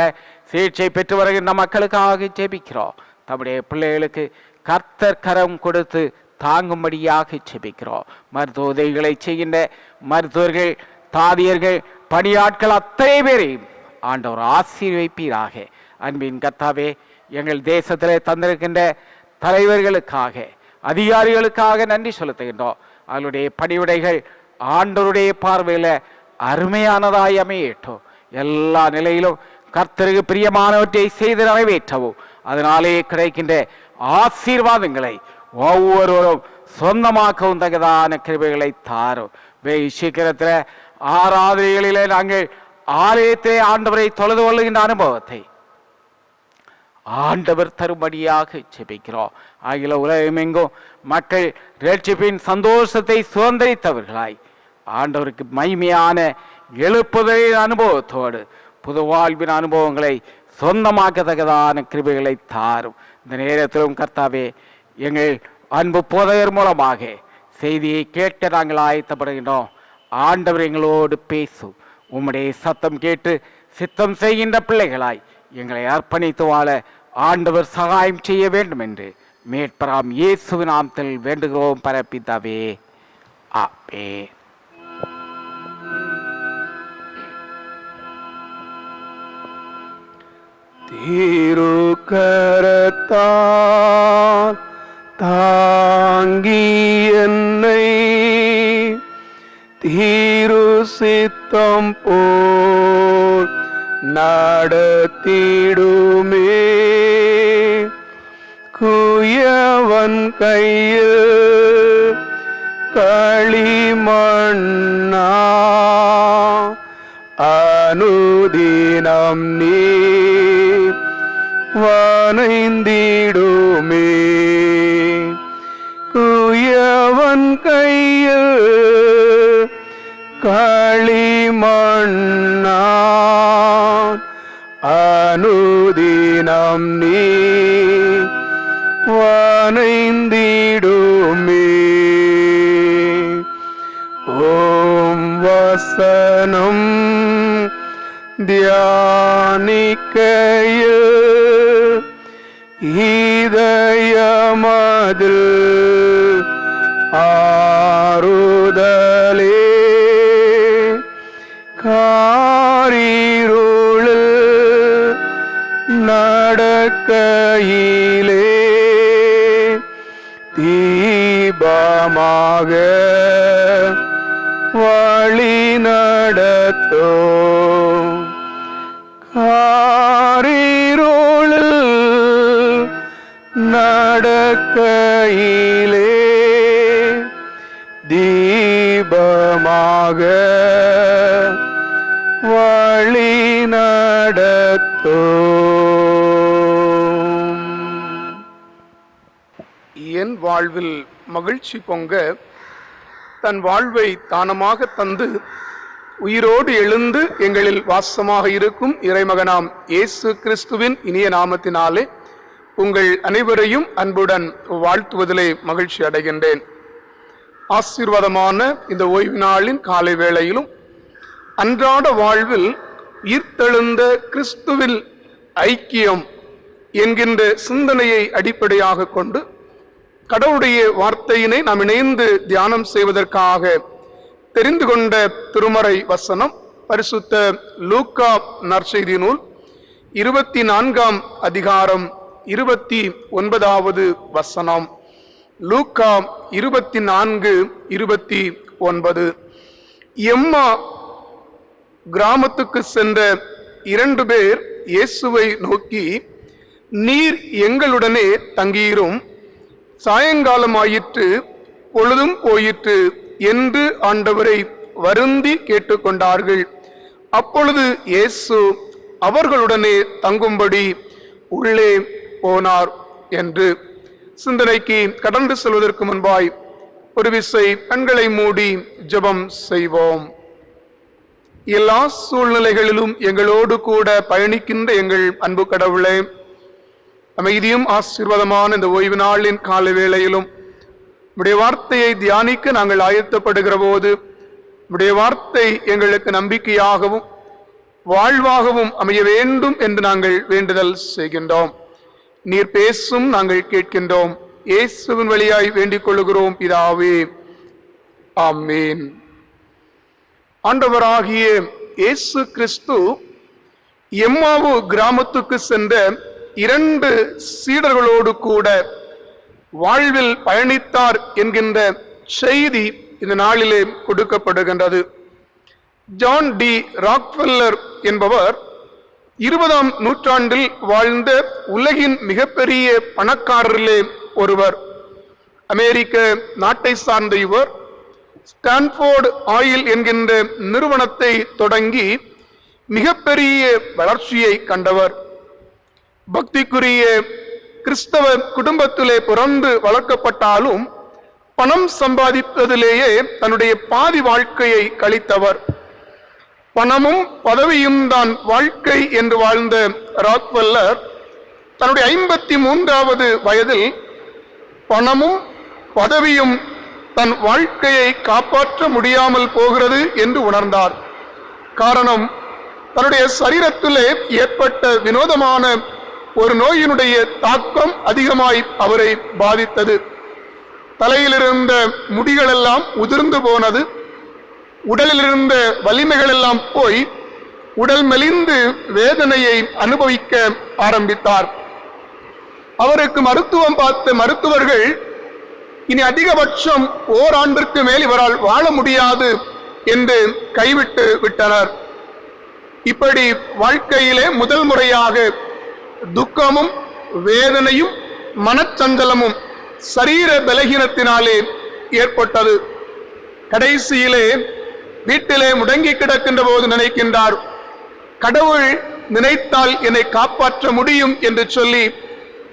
S1: சிகிச்சை பெற்று வருகின்ற மக்களுக்காக ஜெபிக்கிறோம். தம்முடைய பிள்ளைகளுக்கு கர்த்தர் கரம் கொடுத்து தாங்கும்படியாக ஜெபிக்கிறோம். மருத்துவ உதவிகளை செய்கின்ற மருத்துவர்கள், தாதியர்கள், பணியாட்கள் அத்தனை பேரையும் ஆண்டவர் ஆசீர்வதிப்பீராக. அன்பின் கர்த்தாவே, எங்கள் தேசத்திலே தந்திருக்கின்ற தலைவர்களுக்காக, அதிகாரிகளுக்காக நன்றி செலுத்துகின்றோம். அவருடைய பணிவிடைகள் ஆண்டவருடைய பார்வையில் அருமையானதாய் அமையட்டும். எல்லா நிலையிலும் கர்த்தருக்கு பிரியமானவற்றை செய்து நிறைவேற்றவும், அதனாலே கிடைக்கின்ற ஆசீர்வாதங்களை ஒவ்வொருவரும் சொந்தமாக்கவும் தகுதான கிருபைகளை தாரும். சீக்கிரத்தில் ஆராதனைகளிலே நாங்கள் ஆலயத்தை ஆண்டவரை தொழுது கொள்ளுகின்ற அனுபவத்தை ஆண்டவர் தரும்படியாக ஜெபிக்கிறோம். ஆகிய உலகமெங்கும் மக்கள் ரட்சிப்பின் சந்தோஷத்தை சுதந்திரித்தவர்களாய் ஆண்டவருக்கு மகிமையான எழுப்புதலின் அனுபவத்தோடு புது வாழ்வின் அனுபவங்களை சொந்தமாக்கத்தக்கதான கிருபைகளை தாரும். இந்த நேரத்திலும் கர்த்தாவே, எங்கள் அன்பு போதகர் மூலமாக செய்தியை கேட்க நாங்கள் ஆயத்தப்படுகின்றோம். ஆண்டவர் எங்களோடு பேசும். உம்முடைய சத்தம் கேட்டு சித்தம் செய்கின்ற பிள்ளைகளாய் எங்களை அர்ப்பணித்து வாழ ஆண்டவர் சகாயம் செய்ய வேண்டும் என்று மேற்பராம் இயேசுவின் நாமத்தில் வேண்டுகிறோம் பரப்பிதாவே. ஆமென்.
S2: திருக்கரத்தால் தாங்கி என்னை தீரு சித்தம் போல் நடத்திடுமே. குயவன் கையில் களிமண்ணா அனுதினம் நீ வனைந்திடுமே. குயவன் கையில் களிமண்ணா அனுதினம் நீ வனைந்திடுமே. ஓம் வசனம் தியானிக்கையில் இதயமதில் ஆறுதலே. காரிருளில் நடக்கையிலே தீபமாக வழி நடத்தும். காரிருளில் நடக்கையிலே தீபமாக வழி நடத்தும். என் வாழ்வில் மகிழ்ச்சி பொங்க தன் வாழ்வை தானமாக தந்து உயிரோடு எழுந்து எங்களில் வாசமாக இருக்கும் இறைமகனாம் இயேசு கிறிஸ்துவின் இனிய நாமத்தினாலே உங்கள் அனைவரையும் அன்புடன் வாழ்த்துவதிலே மகிழ்ச்சி அடைகின்றேன். ஆசீர்வாதமான இந்த ஓய்வு நாளின் காலை வேளையிலும் அன்றாட வாழ்வில் ஈர்த்தெழுந்த கிறிஸ்துவில் ஐக்கியம் என்கின்ற சிந்தனையை அடிப்படையாக கொண்டு கடவுளுடைய வார்த்தையினை நாம் இணைந்து தியானம் செய்வதற்காக தெரிந்து கொண்ட திருமறை வசனம் பரிசுத்த லூக்கா நற்செய்தி நூல் 24ஆம் அதிகாரம் 29வது வசனம். லூக்கா 24:29. எம்மா கிராமத்துக்கு சென்ற 2 பேர் இயேசுவை நோக்கி, நீர் எங்களுடனே தங்கியிரும், சாயங்காலம் ஆயிற்று, பொழுதும் போயிற்று என்று ஆண்டவரை வருந்தி கேட்டுக்கொண்டார்கள். அப்பொழுது இயேசு அவர்களுடனே தங்கும்படி உள்ளே போனார் என்று. சிந்தனைக்கு கடந்து செல்வதற்கு முன்பாய் ஒரு விசை கண்களை மூடி ஜெபம் செய்வோம். எல்லா சூழ்நிலைகளிலும் எங்களோடு கூட பயணிக்கின்ற எங்கள் அன்பு கடவுளே, அமைதியும் ஆசீர்வாதமான இந்த ஓய்வு நாளின் காலை வேளையிலும் உம்முடைய வார்த்தையை தியானிக்க நாங்கள் ஆயத்தப்படுகிற போது உம்முடைய வார்த்தை எங்களுக்கு நம்பிக்கையாகவும் வாழ்வாகவும் அமைய வேண்டும் என்று நாங்கள் வேண்டுதல் செய்கின்றோம். நீர் பேசும், நாங்கள் கேட்கின்றோம். இயேசுவின் வழியாய் வேண்டிக் கொள்கிறோம் பிதாவே, ஆமென். ஆண்டவராகிய இயேசு கிறிஸ்து எம்மாவு கிராமத்துக்கு சென்ற 2 சீடர்களோடு கூட வாழ்வில் பயணித்தார் என்கின்ற செய்தி இந்த நாளிலே கொடுக்கப்படுகின்றது. ஜான் டி ராக்ஃபெல்லர் என்பவர் 20ஆம் நூற்றாண்டில் வாழ்ந்த உலகின் மிகப்பெரிய பணக்காரரிலே ஒருவர். அமெரிக்க நாட்டை சார்ந்த இவர் ஸ்டான்ஃபோர்டு ஆயில் என்கின்ற நிறுவனத்தை தொடங்கி மிகப்பெரிய வளர்ச்சியை கண்டவர். பக்திக்குரிய கிறிஸ்தவ குடும்பத்திலே பிறந்து வளர்க்கப்பட்டாலும் பணம் சம்பாதிப்பதிலேயே தன்னுடைய பாதி வாழ்க்கையை கழித்தவர். பணமும் பதவியும் தான் வாழ்க்கை என்று வாழ்ந்த ராக்ஃபெல்லர் தன்னுடைய 53வது வயதில் பணமும் பதவியும் தன் வாழ்க்கையை காப்பாற்ற முடியாமல் போகிறது என்று உணர்ந்தார். காரணம், தன்னுடைய சரீரத்திலே ஏற்பட்ட வினோதமான ஒரு நோயினுடைய தாக்கம் அதிகமாய் அவரை பாதித்தது. தலையிலிருந்த முடிகளெல்லாம் உதிர்ந்து போனது. உடலில் இருந்த வலிமைகள் எல்லாம் போய் உடல் மெலிந்து வேதனையை அனுபவிக்க ஆரம்பித்தார். அவருக்கு மருத்துவம் பார்த்த மருத்துவர்கள் இனி அதிகபட்சம் ஓராண்டிற்கு மேல் இவரால் வாழ முடியாது என்று கைவிட்டு விட்டனர். இப்படி வாழ்க்கையிலே முதல் முறையாக துக்கமும் வேதனையும் மனச்சஞ்சலமும் சரீர பலகீனத்தினாலே ஏற்பட்டது. கடைசியிலே வீட்டிலே முடங்கி கிடக்கின்ற போது நினைக்கின்றார், கடவுள் நினைத்தால் என்னை காப்பாற்ற முடியும் என்று சொல்லி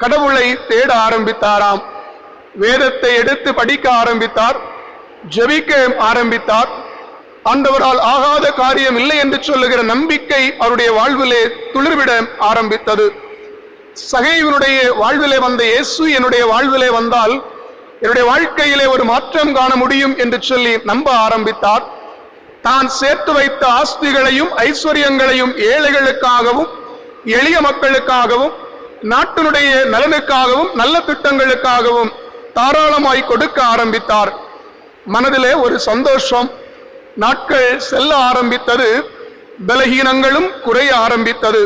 S2: கடவுளை தேட ஆரம்பித்தாராம். வேதத்தை எடுத்து படிக்க ஆரம்பித்தார், ஜெபிக்க ஆரம்பித்தார். ஆண்டவரால் ஆகாத காரியம் இல்லை என்று சொல்லுகிற நம்பிக்கை அவருடைய வாழ்விலே துளிர்விட ஆரம்பித்தது. சகைவனுடைய வாழ்விலே வந்த இயேசு என்னுடைய வாழ்விலே வந்தால் என்னுடைய வாழ்க்கையிலே ஒரு மாற்றம் காண முடியும் என்று சொல்லி நம்ப ஆரம்பித்தார். தான் சேர்த்து வைத்த ஆஸ்திகளையும் ஐஸ்வர்யங்களையும் ஏழைகளுக்காகவும் எளிய மக்களுக்காகவும் நாட்டினுடைய நலனுக்காகவும் நல்ல திட்டங்களுக்காகவும் தாராளமாய் கொடுக்க ஆரம்பித்தார். மனதிலே ஒரு சந்தோஷம். நாட்கள் செல்ல ஆரம்பித்தது. பலகீனங்களும் குறைய ஆரம்பித்தது.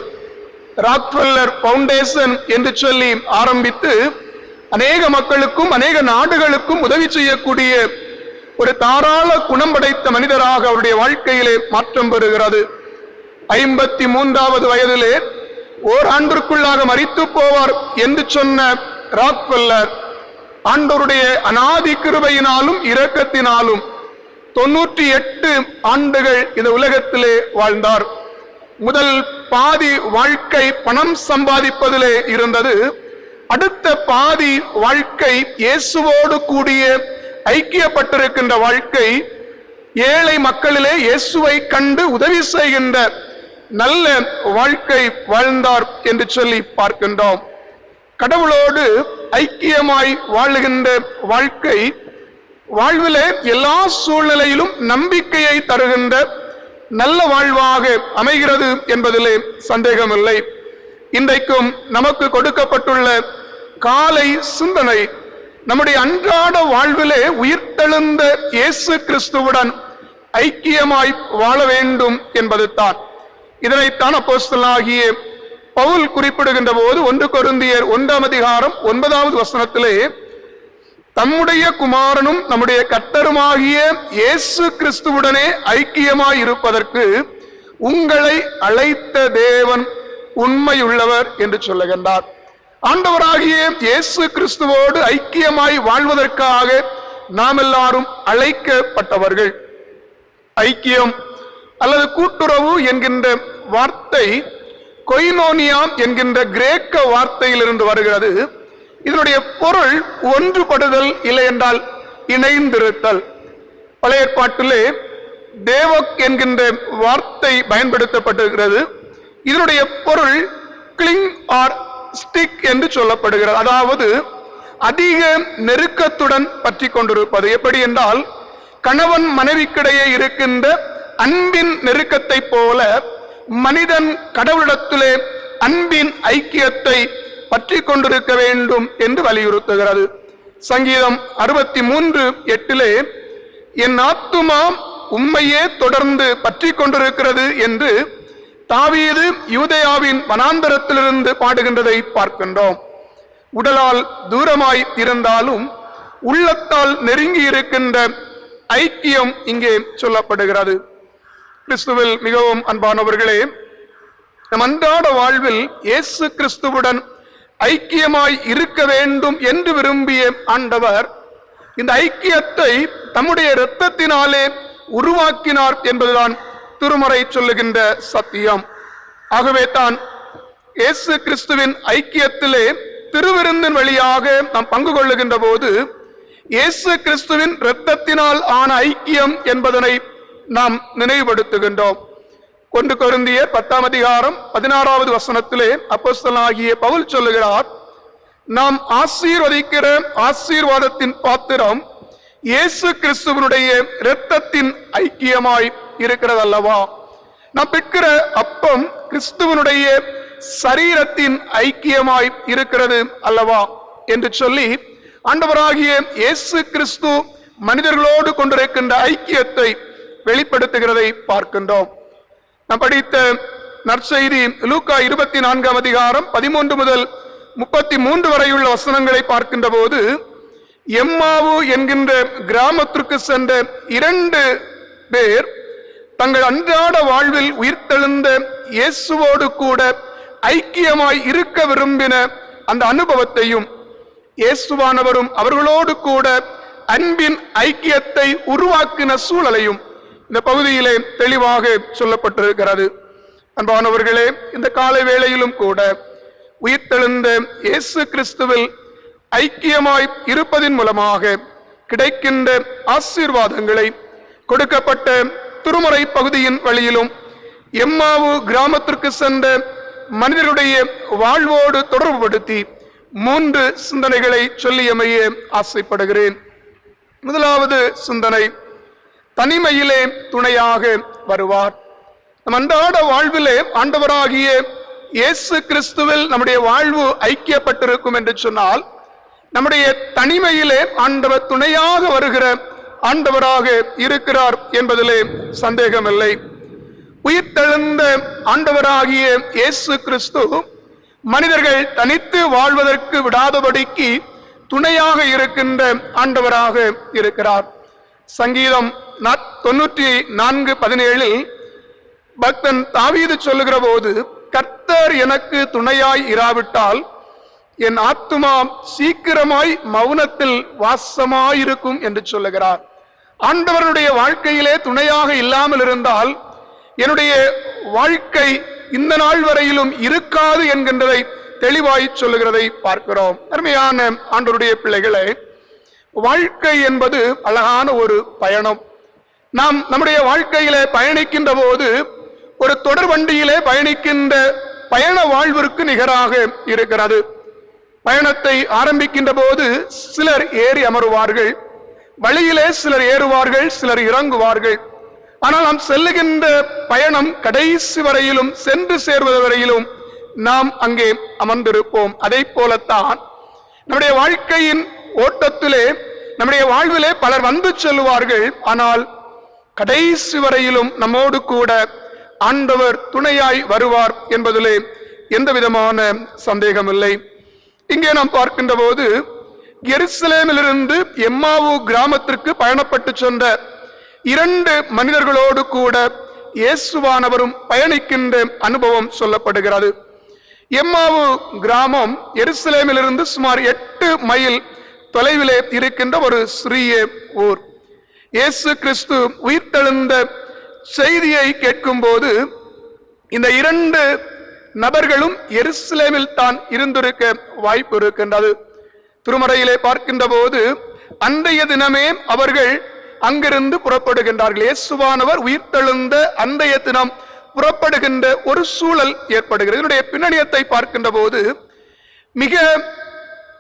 S2: ராக்ஃபெல்லர் ஃபவுண்டேஷன் என்று சொல்லி ஆரம்பித்து அநேக மக்களுக்கும் அநேக நாடுகளுக்கும் உதவி செய்யக்கூடிய ஒரு தாராள குணம் படைத்த மனிதராக அவருடைய வாழ்க்கையிலே மாற்றம் பெறுகிறது. 53வது வயதிலே ஓராண்டிற்குள்ளாக மரித்து போவார் என்று சொன்ன ராக்ஃபெல்லர் ஆண்டவருடைய அநாதி கிருபையினாலும் இரக்கத்தினாலும் 98 ஆண்டுகள் இந்த உலகத்திலே வாழ்ந்தார். முதல் பாதி வாழ்க்கை பணம் சம்பாதிப்பதிலே இருந்தது. அடுத்த பாதி வாழ்க்கை இயேசுவோடு கூடிய ஐக்கியப்பட்டிருக்கின்ற வாழ்க்கை. ஏழை மக்களிலே இயேசுவை கண்டு உதவி செய்கின்ற நல்ல வாழ்க்கை வாழ்ந்தார் என்று சொல்லி பார்க்கின்றோம். கடவுளோடு ஐக்கியமாய் வாழுகின்ற வாழ்க்கை வாழ்விலே எல்லா சூழ்நிலையிலும் நம்பிக்கையை தருகின்ற நல்ல வாழ்வாக அமைகிறது என்பதிலே சந்தேகமில்லை. இன்றைக்கும் நமக்கு கொடுக்கப்பட்டுள்ள காலை சிந்தனை நம்முடைய அன்றாட வாழ்விலே உயிர்த்தெழுந்த இயேசு கிறிஸ்துவுடன் ஐக்கியமாய் வாழ வேண்டும் என்பது தான். இதனைத்தான் அப்போஸ்தலனாகிய பவுல் குறிப்பிடுகின்ற போது 1 கொரிந்தியர் 1ஆம் அதிகாரம் 9வது வசனத்திலே தம்முடைய குமாரனும் நம்முடைய கர்த்தருமாகிய இயேசு கிறிஸ்துவுடனே ஐக்கியமாய் இருப்பதற்கு உங்களை அழைத்த தேவன் உண்மையுள்ளவர் என்று சொல்லுகின்றார். ஆண்டவராகிய இயேசு கிறிஸ்துவோடு ஐக்கியமாய் வாழ்வதற்காக நாம் எல்லாரும் அழைக்கப்பட்டவர்கள். ஐக்கியம் அல்லது கூட்டுறவு என்கின்ற வார்த்தை கொய்னோனியா என்கின்ற கிரேக்க வார்த்தையிலிருந்து வருகிறது. இதனுடைய பொருள் ஒன்றுபடுதல், இல்லை என்றால் இணைந்திருத்தல். பழைய ஏற்பாட்டிலே தேவக் என்கின்ற வார்த்தை பயன்படுத்தப்பட்டிருக்கிறது. இதனுடைய பொருள் கிளிங் ஆர் ஸ்டிக் என்று சொல்லப்படுகிறது. அதாவது அதிக நெருக்கத்துடன் பற்றி கொண்டிருப்பது. எப்படி என்றால், கணவன் மனைவிக்கிடையே இருக்கின்ற அன்பின் நெருக்கத்தை போல மனிதன் கடவுளிடத்திலே அன்பின் ஐக்கியத்தை பற்றி கொண்டிருக்க வேண்டும் என்று வலியுறுத்துகிறது. சங்கீதம் 63:8 என் ஆத்துமா உம்மையே தொடர்ந்து பற்றி கொண்டிருக்கிறது என்று தாவீது யூதேயாவின் வனாந்தரத்திலிருந்து பாடுகின்றதை பார்க்கின்றோம். உடலால் தூரமாய் இருந்தாலும் உள்ளத்தால் நெருங்கி இருக்கின்ற ஐக்கியம் இங்கே சொல்லப்படுகிறது. கிறிஸ்துவில் மிகவும் அன்பானவர்களே, நம் அன்றாட வாழ்வில் இயேசு கிறிஸ்துவுடன் ஐக்கியமாய் இருக்க வேண்டும் என்று விரும்பிய ஆண்டவர் இந்த ஐக்கியத்தை தம்முடைய இரத்தத்தினாலே உருவாக்கினார் என்பதுதான் திருமறை சொல்லுகின்ற சத்தியம். ஆகவே தான் இயேசு கிறிஸ்துவின் ஐக்கியத்திலே திருவிருந்தின் வழியாக நாம் பங்கு கொள்ளுகின்ற போது இயேசு கிறிஸ்துவின் இரத்தத்தினால் ஆன ஐக்கியம் என்பதனை நாம் நினைவுபடுத்துகின்றோம். 1 கொரிந்தியர் 10:16 வசனத்திலே அப்போஸ்தலனாகிய பவுல் சொல்லுகிறார், நாம் ஆசீர்வதிக்கிற ஆசீர்வாதத்தின் பாத்திரம் இயேசு கிறிஸ்துவனுடைய இரத்தத்தின் ஐக்கியமாய் இருக்கிறது அல்லவா. நாம் பெற்கிற அப்பம் கிறிஸ்துவனுடைய சரீரத்தின் ஐக்கியமாய் இருக்கிறது அல்லவா என்று சொல்லி ஆண்டவராகிய இயேசு கிறிஸ்து மனிதர்களோடு கொண்டிருக்கின்ற ஐக்கியத்தை வெளிப்படுத்துகிறதை பார்க்கின்றோம். நாம் படித்த நற்செய்தி லூக்கா 24:13 முதல் 33 வரையுள்ள வசனங்களை பார்க்கின்ற போது, எம்மாவு என்கின்ற கிராமத்திற்கு சென்ற 2 பேர் தங்கள் அன்றாட வாழ்வில் உயிர்த்தெழுந்த இயேசுவோடு கூட ஐக்கியமாய் இருக்க விரும்பின அந்த அனுபவத்தையும் இயேசுவானவரும் அவர்களோடு கூட அன்பின் ஐக்கியத்தை உருவாக்கின சூழலையும் இந்த பகுதியிலே தெளிவாக சொல்லப்பட்டிருக்கிறது. அன்பானவர்களே, இந்த காலை வேளையிலும் கூட உயிர்த்தெழுந்த இயேசு கிறிஸ்துவில் ஐக்கியமாய் இருப்பதின் மூலமாக கிடைக்கின்ற ஆசீர்வாதங்களை கொடுக்கப்பட்ட திருமறை பகுதியின் வழியிலும் எம்மாவு கிராமத்திற்கு சென்ற மனிதருடைய வாழ்வோடு தொடர்புபடுத்தி 3 சிந்தனைகளை சொல்லியமைய ஆசைப்படுகிறேன். முதலாவது சிந்தனை, தனிமையிலே துணையாக வருவார். நம் அன்றாட வாழ்விலே ஆண்டவராகிய இயேசு கிறிஸ்துவில் நம்முடைய வாழ்வு ஐக்கியப்பட்டிருக்கும் என்று சொன்னால், நம்முடைய தனிமையிலே ஆண்டவர் துணையாக வருகிற ஆண்டவராக இருக்கிறார் என்பதிலே சந்தேகமில்லை. உயிர்த்தெழுந்த ஆண்டவராகிய இயேசு கிறிஸ்து மனிதர்கள் தனித்து வாழ்வதற்கு விடாதபடிக்கு துணையாக இருக்கின்ற ஆண்டவராக இருக்கிறார். சங்கீதம் 94:17 பக்தன் தாவீது சொல்லுகிற போது, கர்த்தர் எனக்கு துணையாய் இராவிட்டால் என் ஆத்துமா சீக்கிரமாய் மௌனத்தில் வாசமாயிருக்கும் என்று சொல்லுகிறார். ஆண்டவருடைய வாழ்க்கையிலே துணையாக இல்லாமல் இருந்தால் என்னுடைய வாழ்க்கை இந்த நாள் வரையிலும் இருக்காது என்கின்றதை தெளிவாய் சொல்லுகிறதை பார்க்கிறோம். அருமையான ஆண்டவருடைய பிள்ளைகளே, வாழ்க்கை என்பது அழகான ஒரு பயணம். நாம் நம்முடைய வாழ்க்கையிலே பயணிக்கின்ற போது ஒரு தொடர் வண்டியிலே பயணிக்கின்ற பயண வாழ்விற்கு நிகராக இருக்கிறது. பயணத்தை ஆரம்பிக்கின்ற போது சிலர் ஏறி அமருவார்கள், வழியிலே சிலர் ஏறுவார்கள், சிலர் இறங்குவார்கள். ஆனால் நாம் செல்லுகின்ற பயணம் கடைசி வரையிலும் சென்று சேர்வது வரையிலும் நாம் அங்கே அமர்ந்திருப்போம். அதை போலத்தான் நம்முடைய வாழ்க்கையின் ஓட்டத்திலே நம்முடைய வாழ்விலே பலர் வந்து செல்வார்கள், ஆனால் கடைசி வரையிலும் நம்மோடு கூட ஆண்டவர் துணையாய் வருவார் என்பதிலே எந்த விதமான சந்தேகமில்லை. இங்கே நாம் பார்க்கின்ற போது எருசலேமிலிருந்து எம்மாவு கிராமத்திற்கு பயணப்பட்டு சென்ற 2 மனிதர்களோடு கூட இயேசுவானவரும் பயணிக்கின்ற அனுபவம் சொல்லப்படுகிறது. எம்மாவு கிராமம் எருசலேமிலிருந்து சுமார் 8 மைல் தொலைவிலே இருக்கின்ற ஒரு சிறிய ஊர். இயேசு கிறிஸ்து உயிர்த்தெழுந்த செய்தியை கேட்கும் போது இந்த 2 நபர்களும் எருசலேமில் தான் இருந்திருக்க வாய்ப்பு இருக்கின்றது. திருமறையிலே பார்க்கின்ற போது அன்றைய தினமே அவர்கள் அங்கிருந்து புறப்படுகின்றார்கள். இயேசுவானவர் உயிர்த்தெழுந்த அன்றைய தினம் புறப்படுகின்ற ஒரு சூழல் ஏற்படுகிறது. இதனுடைய பின்னணியத்தை பார்க்கின்ற போது மிக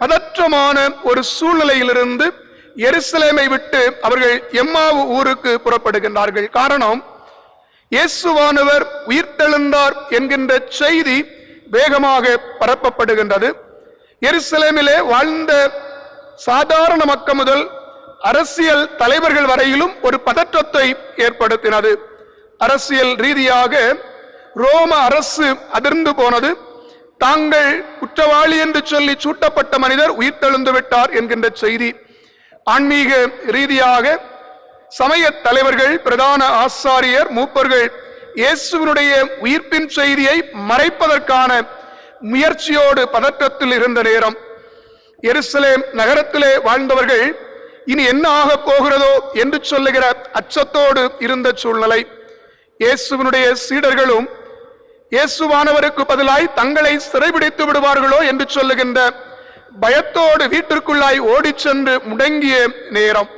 S2: பதற்றமான ஒரு சூழ்நிலையிலிருந்து எருசலேமை விட்டு அவர்கள் எம்மாவு ஊருக்கு புறப்படுகின்றார்கள். காரணம், இயேசுவானவர் உயிர்த்தெழுந்தார் என்கின்ற செய்தி வேகமாக பரப்பப்படுகின்றது. எருசலேமிலே வாழ்ந்த சாதாரண மக்கள் முதல் அரசியல் தலைவர்கள் வரையிலும் ஒரு பதற்றத்தை ஏற்படுத்தினது. அரசியல் ரீதியாக ரோம அரசு அதிர்ந்து போனது. தாங்கள் குற்றவாளி என்று சொல்லி சூட்டப்பட்ட மனிதர் உயிர்த்தெழுந்து விட்டார் என்கின்ற செய்தி. ஆன்மீக ரீதியாக சமய தலைவர்கள், பிரதான ஆசாரியர், மூப்பர்கள் இயேசுவினுடைய உயிர்ப்பின் செய்தியை மறைப்பதற்கான முயற்சியோடு பதற்றத்தில் இருந்த நேரம், எருசலேம் நகரத்திலே வாழ்ந்தவர்கள் இனி என்ன ஆக போகிறதோ என்று சொல்லுகிற அச்சத்தோடு இருந்த சூழ்நிலை. இயேசுவினுடைய சீடர்களும் இயேசுவானவருக்கு பதிலாய் தங்களை சிறைபிடித்து விடுவார்களோ என்று சொல்லுகின்ற பயத்தோடு வீட்டிற்குள்ளாய் ஓடி சென்று முடங்கிய நேரம்.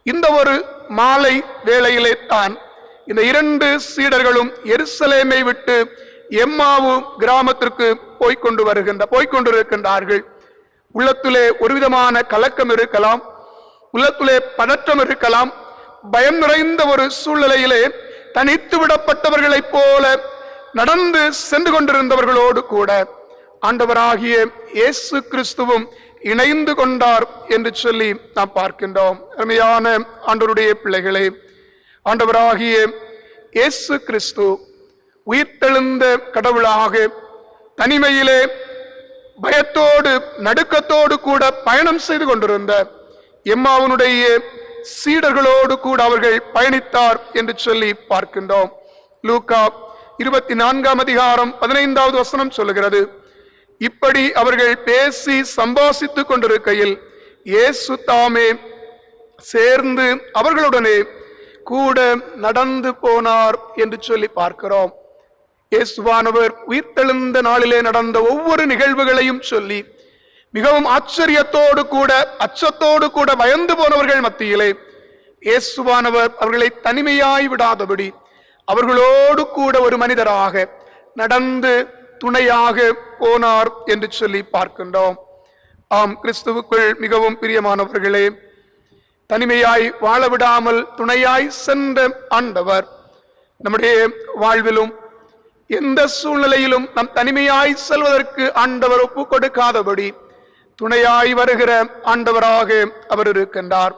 S2: இந்த ஒரு மாலை வேளையிலே தான் இந்த இரண்டு சீடர்களும் எருசலேமை விட்டு எம்மாவு கிராமத்திற்கு போய்கொண்டிருக்கின்றார்கள். உள்ளத்திலே ஒரு விதமான கலக்கம் இருக்கலாம், உள்ளத்திலே பதற்றம் இருக்கலாம். பயம் நிறைந்த ஒரு சூழ்நிலையிலே தனித்து விடப்பட்டவர்களைப் போல நடந்து சென்று கொண்டிருந்தவர்களோடு கூட ஆண்டவராகிய இயேசு கிறிஸ்துவும் இணைந்து கொண்டார் என்று சொல்லி நாம் பார்க்கின்றோம். அருமையான ஆண்டவருடைய பிள்ளைகளே, ஆண்டவராகிய இயேசு கிறிஸ்து உயிர்த்தெழுந்த கடவுளாக தனிமையிலே பயத்தோடு நடுக்கத்தோடு கூட பயணம் செய்து கொண்டிருந்த எம்மாவுனுடைய சீடர்களோடு கூட அவர்கள் பயணித்தார் என்று சொல்லி பார்க்கின்றோம். லூக்கா 24ஆம் அதிகாரம் 15வது வசனம் சொல்லுகிறது, இப்படி அவர்கள் பேசி சம்பாசித்துக் கொண்டிருக்கையில் இயேசு தாமே சேர்ந்து அவர்களுடனே கூட நடந்து போனார் என்று சொல்லி பார்க்கிறோம். இயேசுவானவர் உயிர்த்தெழுந்த நாளிலே நடந்த ஒவ்வொரு நிகழ்வுகளையும் சொல்லி மிகவும் ஆச்சரியத்தோடு கூட அச்சத்தோடு கூட பயந்து போனவர்கள் மத்தியிலே இயேசுவானவர் அவர்களை தனிமையாய் விடாதபடி அவர்களோடு கூட ஒரு மனிதராக நடந்து துணையாக போனார் என்று சொல்லி பார்க்கின்றோம். ஆம், கிறிஸ்துவுக்குள் மிகவும் பிரியமானவர்களே, தனிமையாய் வாழ விடாமல் துணையாய் சென்ற ஆண்டவர் நம்முடைய வாழ்விலும் எந்த சூழ்நிலையிலும் நம் தனிமையாய் செல்வதற்கு ஆண்டவர் ஒப்பு கொடுக்காதபடி துணையாய் வருகிற ஆண்டவராக அவர் இருக்கின்றார்.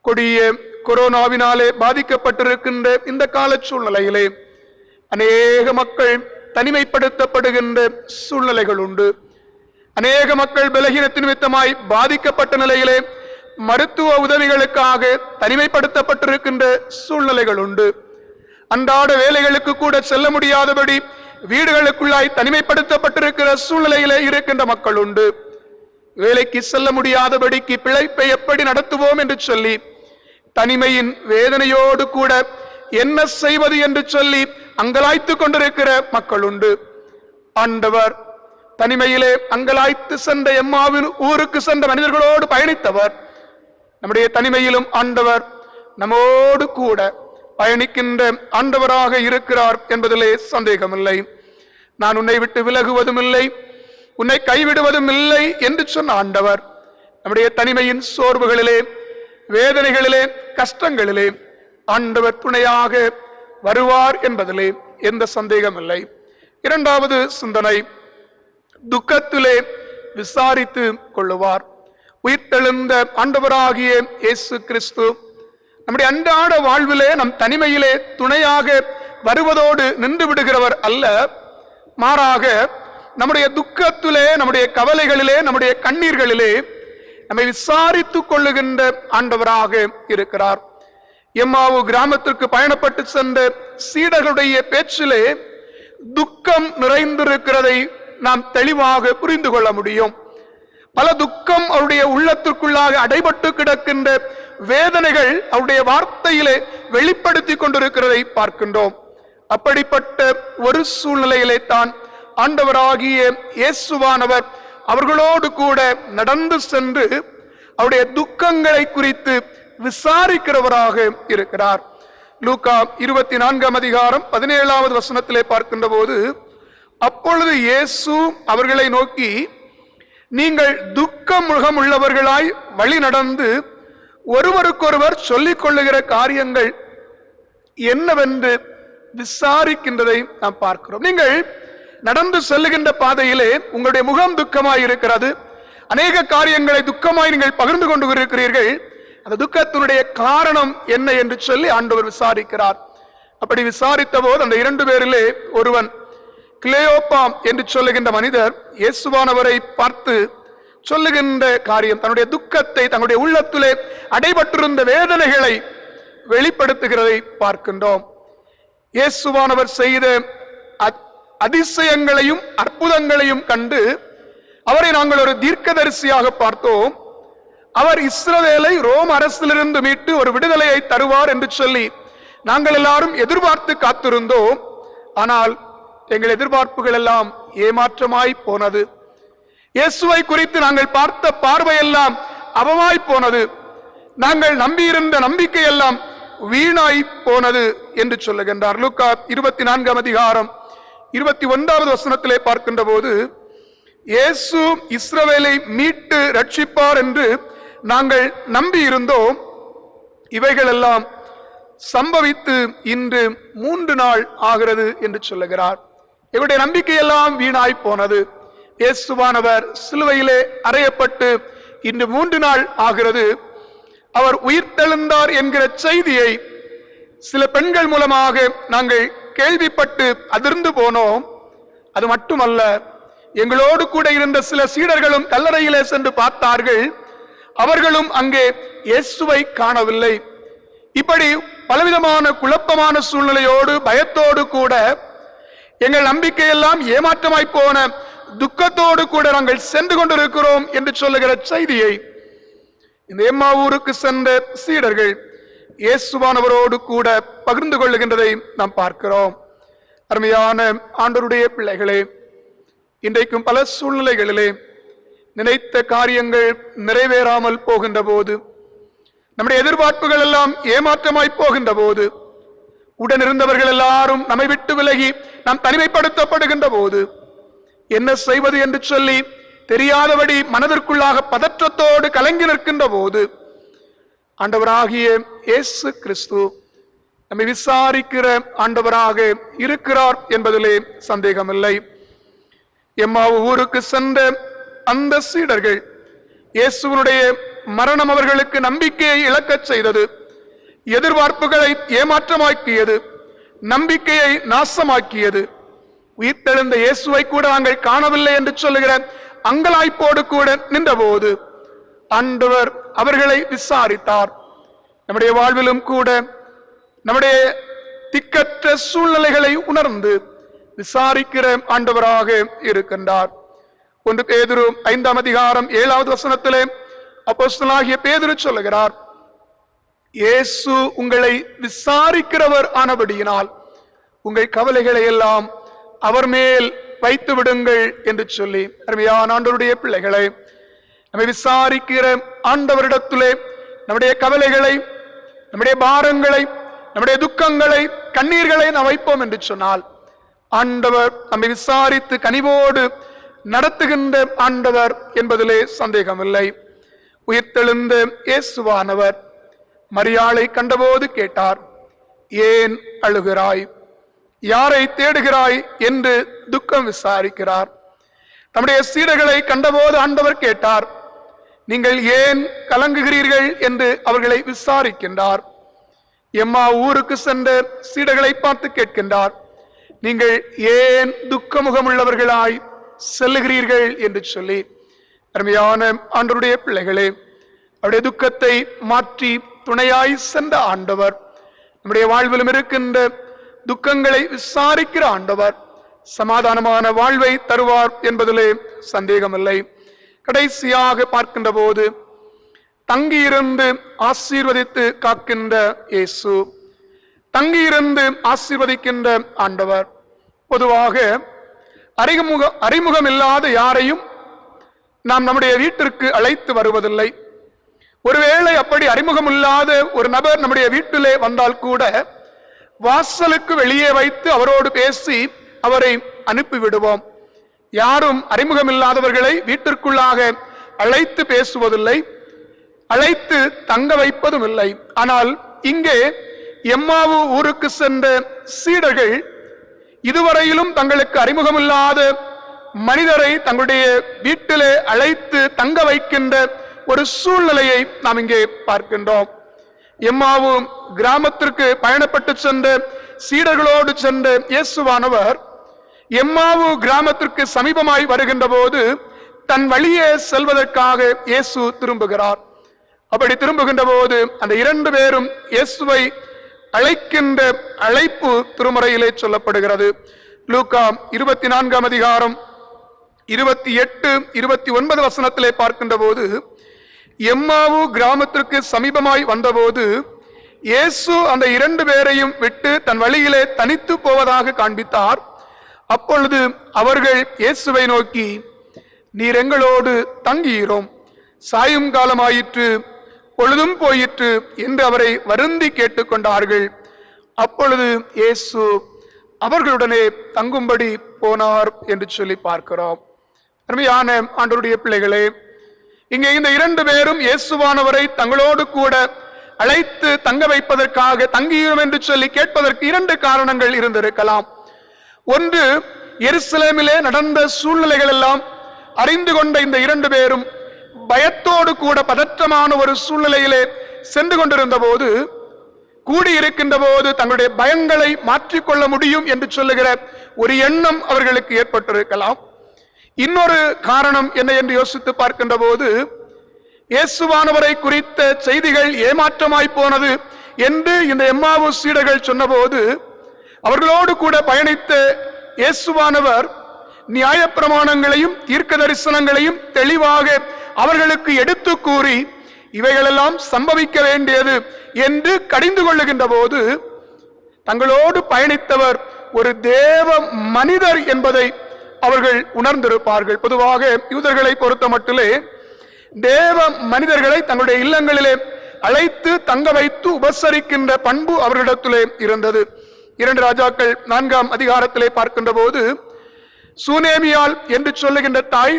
S2: கொடிய கொரோனாவினாலே பாதிக்கப்பட்டிருக்கின்ற இந்த கால சூழ்நிலையிலே அநேக மக்கள் தனிமைப்படுத்தப்படுகின்ற சூழ்நிலைகள் உண்டு. அநேக மக்கள் பலகீனத்தின் நிமித்தமாய் பாதிக்கப்பட்ட நிலையிலே மருத்துவ உதவிகளுக்காக தனிமைப்படுத்தப்பட்டிருக்கின்ற சூழ்நிலைகள் உண்டு. அன்றாட வேலைகளுக்கு கூட செல்ல முடியாதபடி வீடுகளுக்குள்ளாய் தனிமைப்படுத்தப்பட்டிருக்கிற சூழ்நிலையிலே இருக்கின்ற மக்கள் உண்டு. வேலைக்கு செல்ல முடியாதபடிக்கு பிழைப்பை எப்படி நடத்துவோம் என்று சொல்லி தனிமையின் வேதனையோடு கூட என்ன செய்வது என்று சொல்லி அங்கலாய்த்து கொண்டிருக்கிற மக்கள் உண்டு. ஆண்டவர் தனிமையிலே அங்கலாய்த்து சென்ற எம்மாவின் ஊருக்கு சென்ற மனிதர்களோடு பயணித்தவர். நம்முடைய தனிமையிலும் ஆண்டவர் நம்மோடு கூட பயணிக்கின்ற ஆண்டவராக இருக்கிறார் என்பதிலே சந்தேகமில்லை. நான் உன்னை விட்டு விலகுவதும் இல்லை, உன்னை கைவிடுவதும் இல்லை என்று சொன்ன ஆண்டவர் நம்முடைய தனிமையின் சோர்வுகளிலே, வேதனைகளிலே, கஷ்டங்களிலே ஆண்டவர் துணையாக வருவார் என்பதிலே எந்த சந்தேகமில்லை. இரண்டாவது சிந்தனை, துக்கத்திலே விசாரித்து கொள்ளுவார். உயிர்த்தெழுந்த ஆண்டவராகிய இயேசு கிறிஸ்து நம்முடைய அன்றாட வாழ்விலே நம் தனிமையிலே துணையாக வருவதோடு நின்று விடுகிறவர் அல்ல. மாறாக நம்முடைய துக்கத்திலே, நம்முடைய கவலைகளிலே, நம்முடைய கண்ணீர்களிலே நம்மை விசாரித்துக் கொள்ளுகின்ற ஆண்டவராக இருக்கிறார். எம்மாவு கிராமத்திற்கு பயணப்பட்டு சென்ற சீடர்களுடைய பேச்சிலே துக்கம் நிறைந்திருக்கிறதை நாம் தெளிவாக புரிந்து கொள்ள முடியும். பல துக்கம் அவருடைய உள்ளத்திற்குள்ளாக அடைபட்டு கிடக்கின்ற வேதனைகள் அவருடைய வார்த்தையிலே வெளிப்படுத்தி கொண்டிருக்கிறதை பார்க்கின்றோம். அப்படிப்பட்ட ஒரு சூழ்நிலையிலே தான் ஆண்டவராகிய இயேசுவானவர் அவர்களோடு கூட நடந்து சென்று அவருடைய துக்கங்களை குறித்து விசாரிக்கிறவராக இருக்கிறார். லூக்கா 24ஆம் அதிகாரம் 17வது வசனத்திலே பார்க்கின்ற போது, அப்பொழுது இயேசு அவர்களை நோக்கி, நீங்கள் துக்க முகம் உள்ளவர்களாய் வழி நடந்து ஒருவருக்கொருவர் சொல்லிக் கொள்ளுகிற காரியங்கள் என்னவென்று விசாரிக்கின்றதை நாம் பார்க்கிறோம். நீங்கள் நடந்து செல்லுகின்ற பாதையிலே உங்களுடைய முகம் துக்கமாய் இருக்கிறது. அநேக காரியங்களை துக்கமாய் நீங்கள் பகிர்ந்து கொண்டு இருக்கிறீர்கள். அந்த துக்கத்தினுடைய காரணம் என்ன என்று சொல்லி ஆண்டவர் விசாரிக்கிறார். அப்படி விசாரித்த போது அந்த 2 பேரிலே ஒருவன் கிளேயோப்பா என்று சொல்லுகின்ற மனிதர் இயேசுவானவரை பார்த்து சொல்லுகின்ற காரியம் தன்னுடைய துக்கத்தை, தன்னுடைய உள்ளத்திலே அடைபட்டிருந்த வேதனைகளை வெளிப்படுத்துகிறதை பார்க்கின்றோம். இயேசுவானவர் செய்த அதிசயங்களையும் அற்புதங்களையும் கண்டு அவரை நாங்கள் ஒரு தீர்க்கதரிசியாக பார்த்தோம். அவர் இஸ்ரவேலை ரோம் அரசிலிருந்து மீட்டு ஒரு விடுதலையை தருவார் என்று சொல்லி நாங்கள் எல்லாரும் எதிர்பார்த்து காத்திருந்தோம். ஆனால் எங்கள் எதிர்பார்ப்புகள் எல்லாம் ஏமாற்றமாய் போனது. இயேசுவை குறித்து நாங்கள் பார்த்த பார்வையெல்லாம் அவமாய் போனது. நாங்கள் நம்பியிருந்த நம்பிக்கை எல்லாம் வீணாய் போனது என்று சொல்லுகின்றார். லூக்கா 24 அதிகாரம் 21வது வசனத்திலே பார்க்கின்ற போது, இயேசு இஸ்ரவேலை மீட்டு ரட்சிப்பார் என்று நாங்கள் நம்பி இருந்தோம். இவைகள் எல்லாம் சம்பவித்து இன்று 3 நாள் ஆகிறது என்று சொல்லுகிறார். இவருடைய நம்பிக்கையெல்லாம் வீணாய் போனது. இயேசுவானவர் சிலுவையிலே அறையப்பட்டு இன்று 3 நாள் ஆகிறது. அவர் உயிர்த்தெழுந்தார் என்கிற செய்தியை சில பெண்கள் மூலமாக நாங்கள் கேள்விப்பட்டு அதிர்ந்து போனோம். அது மட்டுமல்ல, எங்களோடு கூட இருந்த சில சீடர்களும் கல்லறையிலே சென்று பார்த்தார்கள். அவர்களும் அங்கே இயேசுவை காணவில்லை. இப்படி பலவிதமான குழப்பமான சூழ்நிலையோடு பயத்தோடு கூட எங்கள் நம்பிக்கையெல்லாம் ஏமாற்றமாய் போன துக்கத்தோடு கூட நாங்கள் சென்று கொண்டிருக்கிறோம் என்று சொல்லுகிற செய்தியை இந்த எம்மாவூருக்கு சென்ற சீடர்கள் இயேசுவானவரோடு கூட பகிர்ந்து கொள்ளுகின்றதை நாம் பார்க்கிறோம். அருமையான ஆண்டவருடைய பிள்ளைகளே, இன்றைக்கும் பல சூழ்நிலைகளிலே நினைத்த காரியங்கள் நிறைவேறாமல் போகின்ற போது, நம்முடைய எதிர்பார்ப்புகள் எல்லாம் ஏமாற்றமாய் போகின்ற போது, உடன் இருந்தவர்கள் எல்லாரும் நம்மை விட்டு விலகி நாம் தனிமைப்படுத்தப்படுகின்ற போது என்ன செய்வது என்று சொல்லி தெரியாதபடி மனதிற்குள்ளாக பதற்றத்தோடு கலங்கி நிற்கின்ற போது, ஆண்டவராகிய இயேசு கிறிஸ்து நம்மை விசாரிக்கிற ஆண்டவராக இருக்கிறார் என்பதிலே சந்தேகமில்லை. எம்மாவு ஊருக்கு சென்ற அந்த சீடர்கள், இயேசுவினுடைய மரணம் அவர்களுக்கு நம்பிக்கையை இழக்கச் செய்தது, எதிர்பார்ப்புகளை ஏமாற்றமாக்கியது, நம்பிக்கையை நாசமாக்கியது. உயிர்த்தெழுந்த இயேசுவை கூட நாங்கள் காணவில்லை என்று சொல்லுகிற அங்கலாய்ப்போடு கூட நின்றபோது ஆண்டவர் அவர்களை விசாரித்தார். நம்முடைய வாழ்விலும் கூட நம்முடைய திக்கற்ற சூழ்நிலைகளை உணர்ந்து விசாரிக்கிற ஆண்டவராக இருக்கின்றார். 1 பேதுரு 5 அதிகாரம் 7வது வசனத்திலே அப்போஸ்தலனாகிய பேதுரு சொல்லுகிறார், இயேசு உங்களை விசாரிக்கிறவர் ஆனபடியினால் உங்கள் கவலைகளை எல்லாம் அவர் மேல் வைத்து விடுங்கள் என்று சொல்லி, அருமையான ஆண்டவருடைய பிள்ளைகளை, நம்மை விசாரிக்கிற ஆண்டவரிடத்திலே நம்முடைய கவலைகளை, நம்முடைய பாரங்களை, நம்முடைய துக்கங்களை, கண்ணீர்களை நாம் வைப்போம் என்று சொன்னால் ஆண்டவர் நம்மை விசாரித்து கனிவோடு நடத்துகின்ற ஆண்டவர் என்பதிலே சந்தேகமில்லை. உயிர்த்தெழுந்த இயேசுவானவர் மரியாளை கண்டபோது கேட்டார், ஏன் அழுகிறாய், யாரை தேடுகிறாய் என்று துக்கம் விசாரிக்கிறார். நம்முடைய சீடர்களை கண்டபோது ஆண்டவர் கேட்டார், நீங்கள் ஏன் கலங்குகிறீர்கள் என்று அவர்களை விசாரிக்கின்றார். எம்மா ஊருக்கு சென்ற சீடர்களை பார்த்து கேட்கின்றார், நீங்கள் ஏன் துக்கமுகமுள்ளவர்களாய் செல்லுகிறீர்கள் என்று சொல்லி. அருமையான ஆண்டவருடைய பிள்ளைகளே, அவருடைய துக்கத்தை மாற்றி துணையாய் சென்ற ஆண்டவர் நம்முடைய வாழ்விலும் இருக்கின்ற துக்கங்களை விசாரிக்கிற ஆண்டவர் சமாதானமான வாழ்வை தருவார் என்பதிலே சந்தேகமில்லை. கடைசியாக பார்க்கின்ற போது தங்கியிருந்து ஆசீர்வதித்து காக்கின்ற இயேசு, தங்கியிருந்து ஆசீர்வதிக்கின்ற ஆண்டவர். பொதுவாக அறிமுகம் இல்லாத யாரையும் நாம் நம்முடைய வீட்டிற்கு அழைத்து வருவதில்லை. ஒருவேளை அப்படி அறிமுகம் இல்லாத ஒரு நபர் நம்முடைய வீட்டிலே வந்தால் கூட வாசலுக்கு வெளியே வைத்து அவரோடு பேசி அவரை அனுப்பிவிடுவோம். யாரும் அறிமுகமில்லாதவர்களை வீட்டிற்குள்ளாக அழைத்து பேசுவதில்லை, அழைத்து தங்க வைப்பதும் இல்லை. ஆனால் இங்கே எம்மாவு ஊருக்கு சென்ற சீடர்கள் இதுவரையிலும் தங்களுக்கு அறிமுகமில்லாத மனிதரை தங்களுடைய வீட்டிலே அழைத்து தங்க வைக்கின்ற ஒரு சூழ்நிலையை நாம் இங்கே பார்க்கின்றோம். எம்மாவு கிராமத்திற்கு பயணப்பட்டு சென்ற சீடர்களோடு சென்ற இயேசுவானவர் எம்மாவு கிராமத்திற்கு சமீபமாய் வருகின்ற போது தன் வழியே செல்வதற்காக இயேசு திரும்புகிறார். அப்படி திரும்புகின்ற போது அந்த இரண்டு பேரும் இயேசுவை அழைக்கின்ற அழைப்பு திருமறையிலே சொல்லப்படுகிறது. லூக்கா 24 அதிகாரம் 28, 29 வசனத்திலே பார்க்கின்ற போது, எம்மாவு கிராமத்திற்கு சமீபமாய் வந்தபோது இயேசு அந்த இரண்டு பேரையும் விட்டு தன் வழியிலே தனித்து போவதாக காண்பித்தார். அப்பொழுது அவர்கள் இயேசுவை நோக்கி, நீர் எங்களோடு தங்கியிரோம், சாயும் காலமாயிற்று, பொழுதும் போயிற்று என்று அவரை வருந்தி கேட்டுக்கொண்டார்கள். அப்பொழுது இயேசு அவர்களுடனே தங்கும்படி போனார் என்று சொல்லி பார்க்கிறோம். அருமையான ஆண்டவருடைய பிள்ளைகளே, இங்கே இந்த இரண்டு பேரும் இயேசுவானவரை தங்களோடு கூட அழைத்து தங்க வைப்பதற்காக தங்கியும் என்று சொல்லி கேட்பதற்கு இரண்டு காரணங்கள் இருந்திருக்கலாம். ஒன்று, எருசலேமிலே நடந்த சூழ்நிலைகள் எல்லாம் அறிந்து கொண்ட இந்த இரண்டு பேரும் பயத்தோடு கூட பதற்றமான ஒரு சூழ்நிலையிலே சென்று கொண்டிருந்த போது, கூடியிருக்கின்ற போது தங்களுடைய பயங்களை மாற்றிக்கொள்ள முடியும் என்று சொல்லுகிற ஒரு எண்ணம் அவர்களுக்கு ஏற்பட்டிருக்கலாம். இன்னொரு காரணம் என்ன என்று யோசித்து பார்க்கின்ற போது, இயேசுவானவரை குறித்த செய்திகள் ஏமாற்றமாய் போனது என்று இந்த எம்மாவு சீடர்கள் சொன்னபோது, அவர்களோடு கூட பயணித்த இயேசுவானவர் நியாயப்பிரமாணங்களையும் தீர்க்க தரிசனங்களையும் தெளிவாக அவர்களுக்கு எடுத்து கூறி இவைகளெல்லாம் சம்பவிக்க வேண்டியது என்று கடிந்து கொள்ளுகின்ற போது, தங்களோடு பயணித்தவர் ஒரு தேவ மனிதர் என்பதை அவர்கள் உணர்ந்திருப்பார்கள். பொதுவாக யூதர்களை பொறுத்த மட்டிலே தேவ மனிதர்களை தங்களுடைய இல்லங்களிலே அழைத்து தங்க வைத்து உபசரிக்கின்ற பண்பு அவர்களிடத்திலே இருந்தது. 2 ராஜாக்கள் 4 அதிகாரத்திலே பார்க்கின்ற போது, சூனேமியால் என்று சொல்லுகின்ற தாய்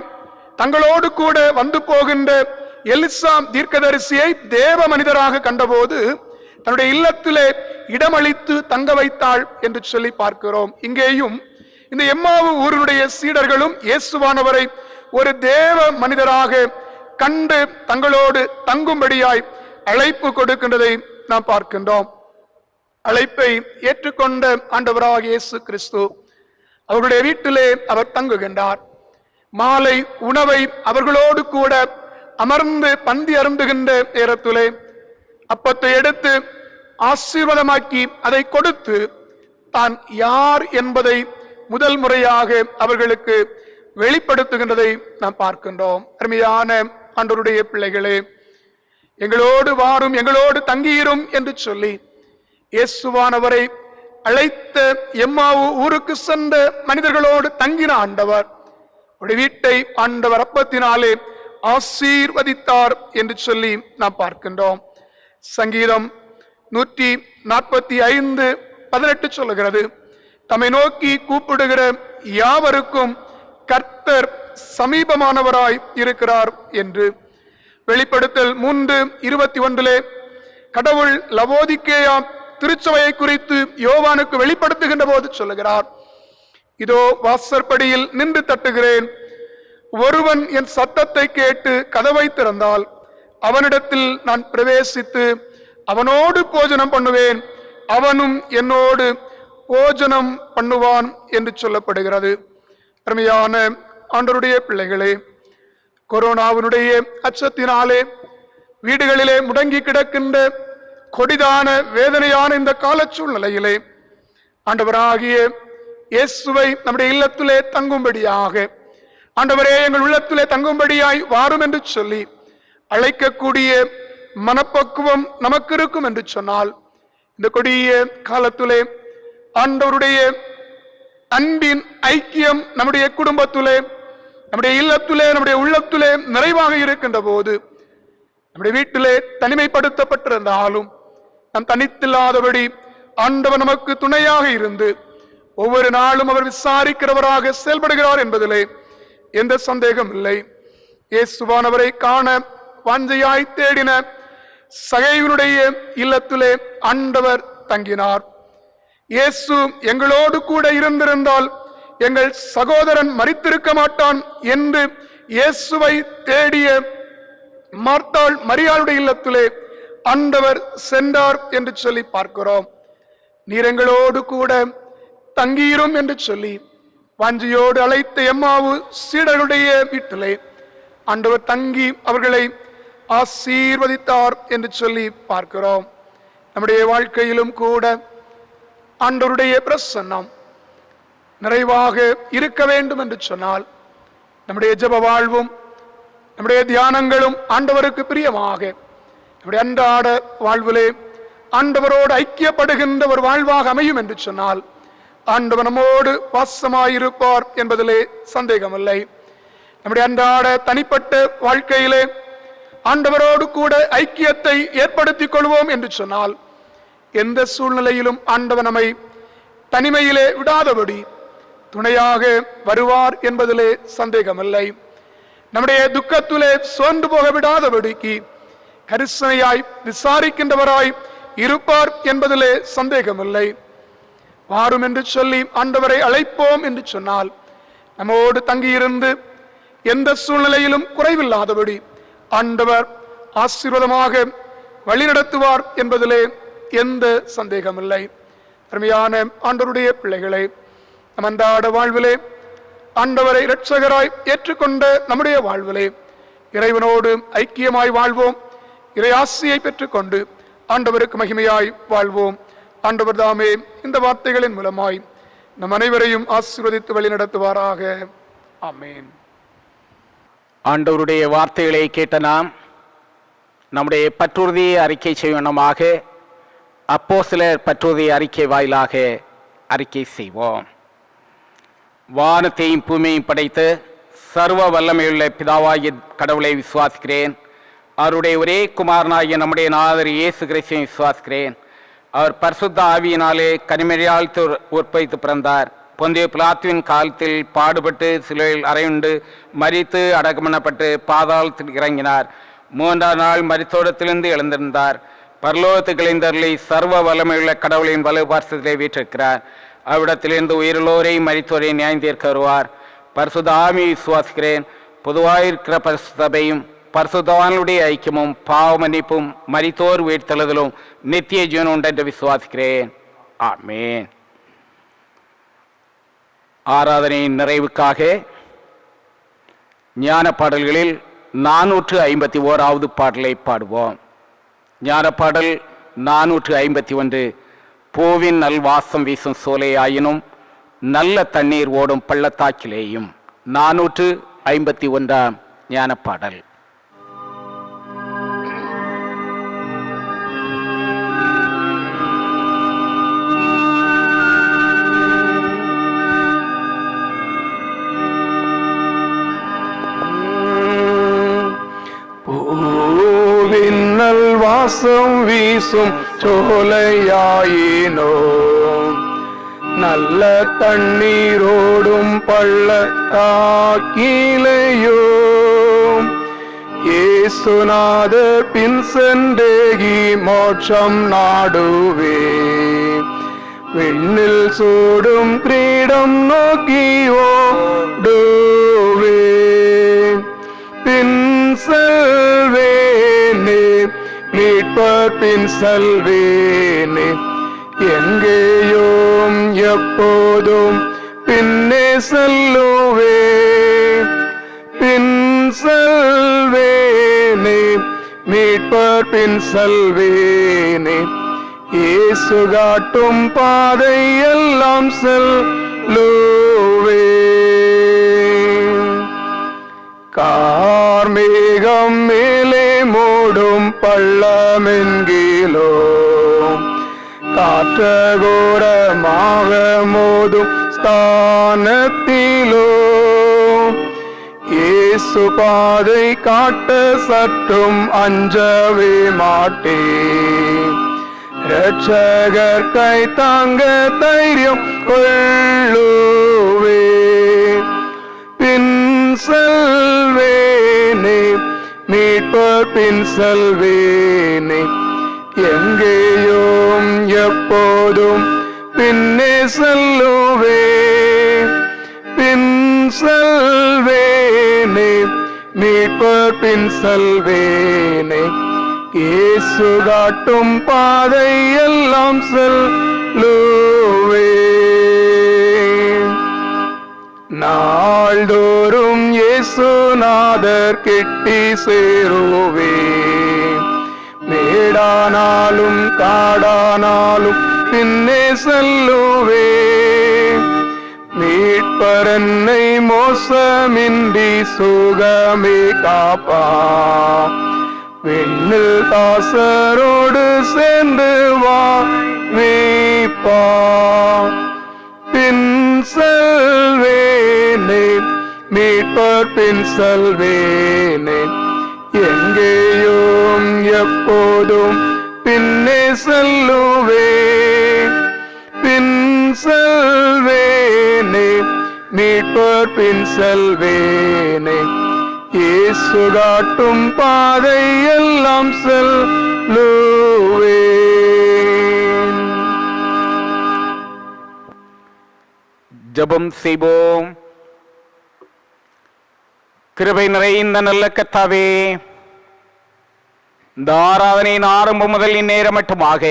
S2: தங்களோடு கூட வந்து போகின்ற எலிசா தீர்க்கதரிசியை தேவ மனிதராக கண்டபோது தன்னுடைய இல்லத்திலே இடமளித்து தங்க வைத்தாள் என்று சொல்லி பார்க்கிறோம். இங்கேயும் இந்த எம்மாவு ஊருடைய சீடர்களும் இயேசுவானவரை ஒரு தேவ மனிதராக கண்டு தங்களோடு தங்கும்படியாய் அழைப்பு கொடுக்கின்றதை நாம் பார்க்கின்றோம். அழைப்பை ஏற்றுக்கொண்ட ஆண்டவராக இயேசு கிறிஸ்து அவர்களுடைய வீட்டிலே அவர் தங்குகின்றார். மாலை உணவை அவர்களோடு கூட அமர்ந்து பந்தி அருந்துகின்ற நேரத்திலே அப்பத்தை எடுத்து ஆசீர்வாதமாக்கி அதை கொடுத்து தான் யார் என்பதை முதல் முறையாக அவர்களுக்கு வெளிப்படுத்துகின்றதை நாம் பார்க்கின்றோம். அருமையான ஆண்டவருடைய பிள்ளைகளே, எங்களோடு வாரும், எங்களோடு தங்கியிரும் என்று சொல்லி இயேசுவானவரை அழைத்த எம்மாவு ஊருக்கு சென்ற மனிதர்களோடு தங்கின ஆண்டவர் வீட்டை ஆண்டவர் அப்பத்தினாலே ஆசீர்வதித்தார் என்று சொல்லி நாம் பார்க்கின்றோம். சங்கீதம் 145:18 சொல்லுகிறது, தம்மை நோக்கி கூப்பிடுகிற யாவருக்கும் கர்த்தர் சமீபமானவராய் இருக்கிறார் என்று. வெளிப்படுத்தல் 3:21 கடவுள் லவோதிக்கேயா திருச்சபையை குறித்து யோவானுக்கு வெளிப்படுத்துகின்ற போது சொல்லுகிறார், இதோ வாசற்படியில் நின்று தட்டுகிறேன், ஒருவன் என் சத்தத்தை கேட்டு கதவை திறந்தால் அவனிடத்தில் நான் பிரவேசித்து அவனோடு போஜனம் பண்ணுவேன், அவனும் என்னோடு போஜனம் பண்ணுவான் என்று சொல்லப்படுகிறது. அருமையான ஆண்டவருடைய பிள்ளைகளே, கொரோனாவினுடைய அச்சத்தினாலே வீடுகளிலே முடங்கி கிடக்கின்ற கொடிதான வேதனையான இந்த கால சூழ்நிலையிலே ஆண்டவராகிய இயேசுவை நம்முடைய இல்லத்திலே தங்கும்படியாக, ஆண்டவரே எங்கள் உள்ளத்திலே தங்கும்படியாய் வாரும் என்று சொல்லி அழைக்கக்கூடிய மனப்பக்குவம் நமக்கு இருக்கும் என்று சொன்னால், இந்த கொடிய காலத்திலே ஆண்டவருடைய அன்பின் ஐக்கியம் நம்முடைய குடும்பத்திலே, நம்முடைய இல்லத்திலே, நம்முடைய உள்ளத்திலே நிறைவாக இருக்கின்ற போது, நம்முடைய வீட்டிலே தனிமைப்படுத்தப்பட்டிருந்தாலும் நாம் தனித்தில்லாதபடி ஆண்டவர் நமக்கு துணையாக இருந்து ஒவ்வொரு நாளும் அவர் விசாரிக்கிறவராக செயல்படுகிறார் என்பதிலே எந்த சந்தேகம் இல்லை. இயேசுவானவரை காண வாஞ்சையாய் தேடின சகைவினுடைய இல்லத்திலே ஆண்டவர் தங்கினார். இயேசு எங்களோடு கூட இருந்திருந்தால் எங்கள் சகோதரன் மரித்திருக்க மாட்டான் என்று இயேசுவை தேடிய மார்த்தாள் மரியாளுடைய இல்லத்திலே ஆண்டவர் சென்றார் என்று சொல்லி பார்க்கிறோம். நீர் எங்களோடு கூட தங்கியிரும் என்று சொல்லி வாஞ்சியோடு அழைத்த எம்மாவு சீடருடைய வீட்டிலே ஆண்டவர் தங்கி அவர்களை ஆசீர்வதித்தார் என்று சொல்லி பார்க்கிறோம். நம்முடைய வாழ்க்கையிலும் கூட ஆண்டவருடைய பிரசன்னம் நிறைவாக இருக்க வேண்டும் என்று சொன்னால் நம்முடைய ஜெப வாழ்வும் நம்முடைய தியானங்களும் ஆண்டவருக்கு பிரியமாக நம்முடைய அன்றாட வாழ்விலே ஆண்டவரோடு ஐக்கியப்படுகின்ற ஒரு வாழ்வாக அமையும் என்று சொன்னால் ஆண்டவர் நம்மோடு வாசமாயிருப்பார் என்பதிலே சந்தேகமில்லை. நம்முடைய அன்றாட தனிப்பட்ட வாழ்க்கையிலே ஆண்டவரோடு கூட ஐக்கியத்தை ஏற்படுத்திக் கொள்வோம் என்று சொன்னால் எந்த சூழ்நிலையிலும் ஆண்டவர் நம்மை தனிமையிலே விடாதபடி துணையாக வருவார் என்பதிலே சந்தேகமில்லை. நம்முடைய துக்கத்திலே சோர்ந்து போக விடாதபடிக்கு கரிசனையாய் விசாரிக்கின்றவராய் இருப்பார் என்பதிலே சந்தேகமில்லை. வாரும் என்று சொல்லி ஆண்டவரை அழைப்போம் என்று சொன்னால் நம்மோடு தங்கியிருந்து எந்த சூழ்நிலையிலும் குறைவில்லாதபடி ஆண்டவர் ஆசீர்வாதமாக வழிநடத்துவார் என்பதிலே எந்த சந்தேகமில்லை. அருமையான ஆண்டவருடைய பிள்ளைகளை, நம் அன்றாட வாழ்விலே ஆண்டவரை இரட்சகராய் ஏற்றுக்கொண்ட நம்முடைய வாழ்விலே இறைவனோடு ஐக்கியமாய் வாழ்வோம். இறை ஆசியை பெற்றுக்கொண்டு ஆண்டவருக்கு மகிமையாய் வாழ்வோம். ஆண்டவர் தாமே இந்த வார்த்தைகளின் மூலமாய் நம் அனைவரையும் ஆசீர்வதித்து வழிநடத்துவாராக. ஆமென்.
S1: ஆண்டவருடைய வார்த்தைகளை கேட்ட நாம் நம்முடைய பற்றுறுதியை அறிக்கை செய்வனமாக அப்போஸ்தலர் பற்றுறுதி அறிக்கை வாயிலாக அறிக்கை செய்வோம். வானத்தையும் பூமியையும் படைத்து சர்வ வல்லமையுள்ள பிதாவாகிய கடவுளை விசுவாசிக்கிறேன். அவருடைய ஒரே குமாரனாகிய நம்முடைய நாதர் இயேசு கிறிஸ்துவை விசுவாசிக்கிறேன். அவர் பரிசுத்த ஆவியினாலே கனிமறியால் உற்பவித்து பிறந்தார். பொந்திய பிலாத்துவின் காலத்தில் பாடுபட்டு சிலுவையில் அறையுண்டு மரித்து அடக்கமனப்பட்டு பாதாளத்தில் இறங்கினார். 3ஆம் நாள் மரித்தோடத்திலிருந்து எழுந்திருந்தார். பரலோகத்துக்கு எழுந்தருளி சர்வ வல்லமையுள்ள கடவுளின் வலதுபார்சத்திலே வீற்றிருக்கிறார். அவ்விடத்திலிருந்து உயிரிழோரையும் மரித்தோரை நியாயந்தீர்க்க வருவார். பரிசுத்த ஆவியை விசுவாசிக்கிறேன். பொதுவாயிருக்கிற பரிசுத்தபையும் பரிசுத்தவான்களுடைய ஐக்கியமும் பாவ மன்னிப்பும் மரித்தோர் உயிர்த்தெழுதலும் நித்திய ஜீவனும் உண்டென்று விசுவாசிக்கிறேன். ஆமென். ஆராதனையின் நிறைவுக்காக ஞான பாடல்களில் 451வது பாடலை பாடுவோம். ஞான பாடல் 451. பூவின் நல்வாசம் வீசும் சோலையாயினும் நல்ல தண்ணீர் ஓடும் பள்ளத்தாக்கிலேயும். 451ஆம் ஞான பாடல்.
S2: வாசம் வீசும் சோலையாயினோ நல்ல தண்ணீரோடும் பள்ளத்தாக்கிலேயோ இயேசுநாத பின் சென்றேகி மோட்சம் நாடுவே விண்ணில் சூடும் கிரீடம் நோக்கி ஓடுவே பின் செல்வேனே மீட்பர் பின் செல்வேனே எங்கேயும் எப்போதும் பின்னே செல்லுவே பின் செல்வேனே மீட்பர் பின் செல்வேனே இயேசு காட்டும் பாதை எல்லாம் செல்லுவே கார்மேகம் மேலே மூடும் பள்ளமென்கிலோ காற்றகோரமாக மோதும் ஸ்தானத்திலோ இயேசு பாதை காட்ட சற்றும் அஞ்சவே மாட்டேன் இரட்சகர் கை தாங்க தைரியம் கொள்ளுவே பின் செல்வேனே மீட்பர் பின் செல்வேனே எங்கேயும் எப்போதும் பின்னே செல்லுவே பின் செல்வேனே மீட்பர் பின் செல்வேனே இயேசு காட்டும் பாதை எல்லாம் செல்லுவே நாள்தோறும் இயேசுநாதர் கிட்டி சேருவே மேடானாலும் காடானாலும் பின்னே செல்லுவே மீட்பரன்னை மோசமின்றி சுகமே காப்பா விண்ணில் தாசரோடு சேர்ந்து வா மீட்பா பின் செல்வேனே மீட்பர் பின் செல்வேனே எங்கேயும் எப்போதும் பின்னே செல்லுவே பின் செல்வேனே மீட்பர் பின் செல்வேனே இயேசு காட்டும் பாதை எல்லாம் செல்லுவேன்.
S1: ஜெபம் செய்வோம். கிருபை நிறைந்த நல்ல கர்த்தாவே, இந்த ஆராதனையின் ஆரம்பம் முதல் இந்நேரம் மட்டுமாக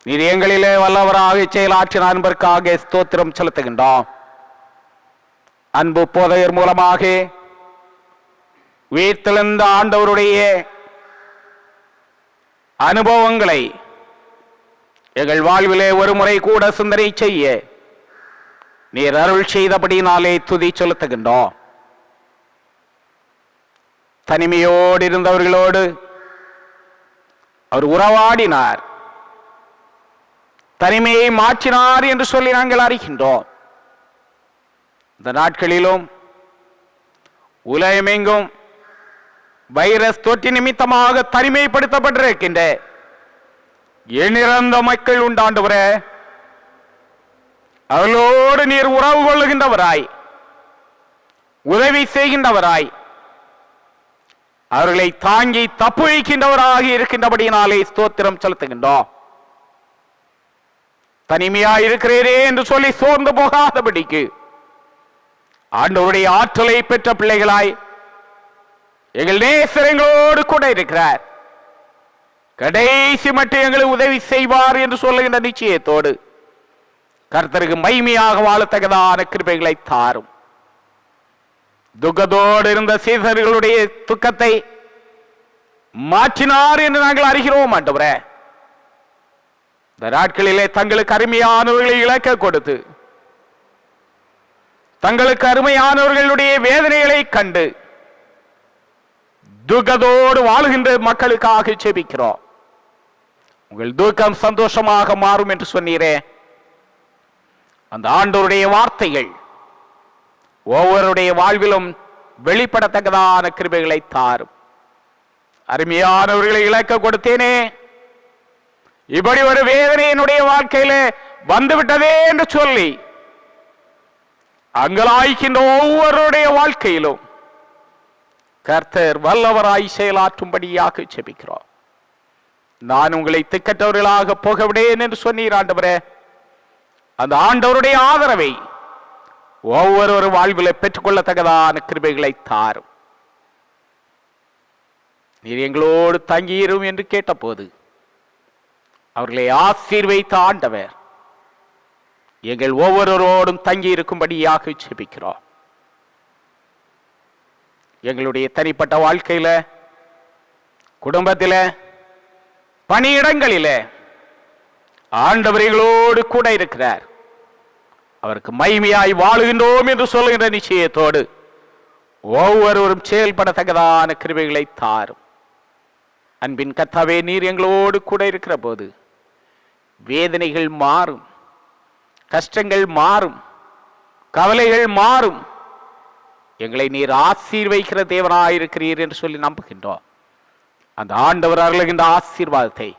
S1: நீர் எங்களிலே வல்லவராக செயலாற்றின அன்பிற்காக ஸ்தோத்திரம் செலுத்துகின்றோம். அன்பு போதையர் மூலமாக உயிர்த்தெழுந்த ஆண்டவருடைய அனுபவங்களை எங்கள் வாழ்விலே ஒரு முறை கூட சிந்தனை செய்ய நீர் அருள் செய்தபடினாலே துதி செலுத்துகின்றோம். தனிமையோடு இருந்தவர்களோடு அவர் உறவாடினார், தனிமையை மாற்றினார் என்று சொல்லி நாங்கள் அறிகின்றோம். இந்த நாட்களிலும் உலகமெங்கும் வைரஸ் தொற்று நிமித்தமாக தனிமைப்படுத்தப்பட்டிருக்கின்ற எண்ணிறந்த மக்கள் உண்டாண்டவரே, அவர்களோடு நீர் உறவு கொள்ளுகின்றவராய், உதவி செய்கின்றவராய், அவர்களை தாங்கி தப்புவிக்கின்றவராக இருக்கின்றபடியினாலே ஸ்தோத்திரம் செலுத்துகின்றோம். தனிமையாய் இருக்கிறேரே என்று சொல்லி சோர்ந்து போகாதபடிக்கு ஆண்டவருடைய ஆற்றலை பெற்ற பிள்ளைகளாய் எங்கள் நேசரங்களோடு கூட இருக்கிறார். கடைசி மட்டும் எங்களை உதவி செய்வார் என்று சொல்லுகின்ற நிச்சயத்தோடு கர்த்தருக்கு மகிமையாக வாழத்தக்கதான கிருபைகளை தாரும். துக்கத்தோடு இருந்த சீசர்களுடைய துக்கத்தை மாற்றினார் என்று நாங்கள் அறிகிறோம் ஆண்டவரே. இந்த நாட்களிலே தங்களுக்கு அருமையானவர்களை இழக்க கொடுத்து தங்களுக்கு அருமையானவர்களுடைய வேதனைகளை கண்டு துக்கத்தோடு வாழுகின்ற மக்களுக்காக ஜெபிக்கிறோம். உங்கள் துக்கம் சந்தோஷமாக மாறும் என்று சொன்னீரே, அந்த ஆண்டவருடைய வார்த்தைகள் ஒவ்வொருடைய வாழ்விலும் வெளிப்படத்தக்கதான கிருபைகளை தாரும். அருமையானவர்களை இழக்க கொடுத்தேனே, இப்படி ஒரு வேதனை என்னுடைய வாழ்க்கையில வந்துவிட்டதே என்று சொல்லி அங்கலாய்க்கின்ற ஒவ்வொருடைய வாழ்க்கையிலும் கர்த்தர் வல்லவராய் செயலாற்றும்படியாக ஜெபிக்கிறோம். நான் உங்களை திக்கற்றவர்களாக போகவிடேன் என்று சொன்னீர் ஆண்டவரே. அந்த ஆண்டவருடைய ஆதரவை ஒவ்வொரு வாழ்வில பெற்றுக்கொள்ளத்தக்கதான கிருபைகளை தாரும். நீர் எங்களோடு தங்கியிரும் என்று கேட்டபோது அவர்களை ஆசீர்வைத்த ஆண்டவர் எங்கள் ஒவ்வொருவரோடும் தங்கி இருக்கும்படியாக ஜெபிக்கிறோம். எங்களுடைய தனிப்பட்ட வாழ்க்கையில, குடும்பத்தில, பணியிடங்களில ஆண்டவர்களோடு கூட இருக்கிறார். அவருக்கு மகிமையாய் வாழுகின்றோம் என்று சொல்லுகின்ற நிச்சயத்தோடு ஒவ்வொருவரும் செயல்படத்தக்கதான கிருபைகளை தாரும். அன்பின் கர்த்தாவே, நீர் எங்களோடு கூட இருக்கிற போது வேதனைகள் மாறும், கஷ்டங்கள் மாறும், கவலைகள் மாறும். எங்களை நீர் ஆசீர்வைக்கிற தேவனாயிருக்கிறீர் என்று சொல்லி நம்புகின்றோம். அந்த ஆண்டவர் அருளுகின்ற ஆசீர்வாதத்தை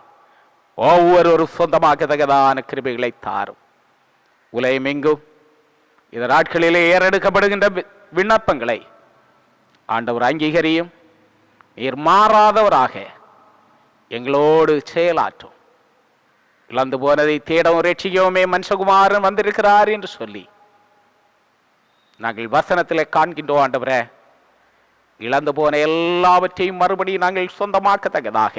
S1: ஒவ்வொரு சொந்தமாக்கத்தக்கதான கிருபைகளை தாரும். உலகமெங்கும் இந்த நாட்களிலே ஏறெடுக்கப்படுகின்ற விண்ணப்பங்களை ஆண்டவர் அங்கீகரியும். நீர் மாறாதவராக எங்களோடு செயலாற்றும். இழந்து போனதை தேடவும் ரட்சிக்கவுமே மனுஷகுமாரன் வந்திருக்கிறார் என்று சொல்லி நாங்கள் வசனத்தில் காண்கின்றோம். ஆண்டவரே, இழந்து போன எல்லாவற்றையும் மறுபடியும் நாங்கள் சொந்தமாக்கத்தக்கதாக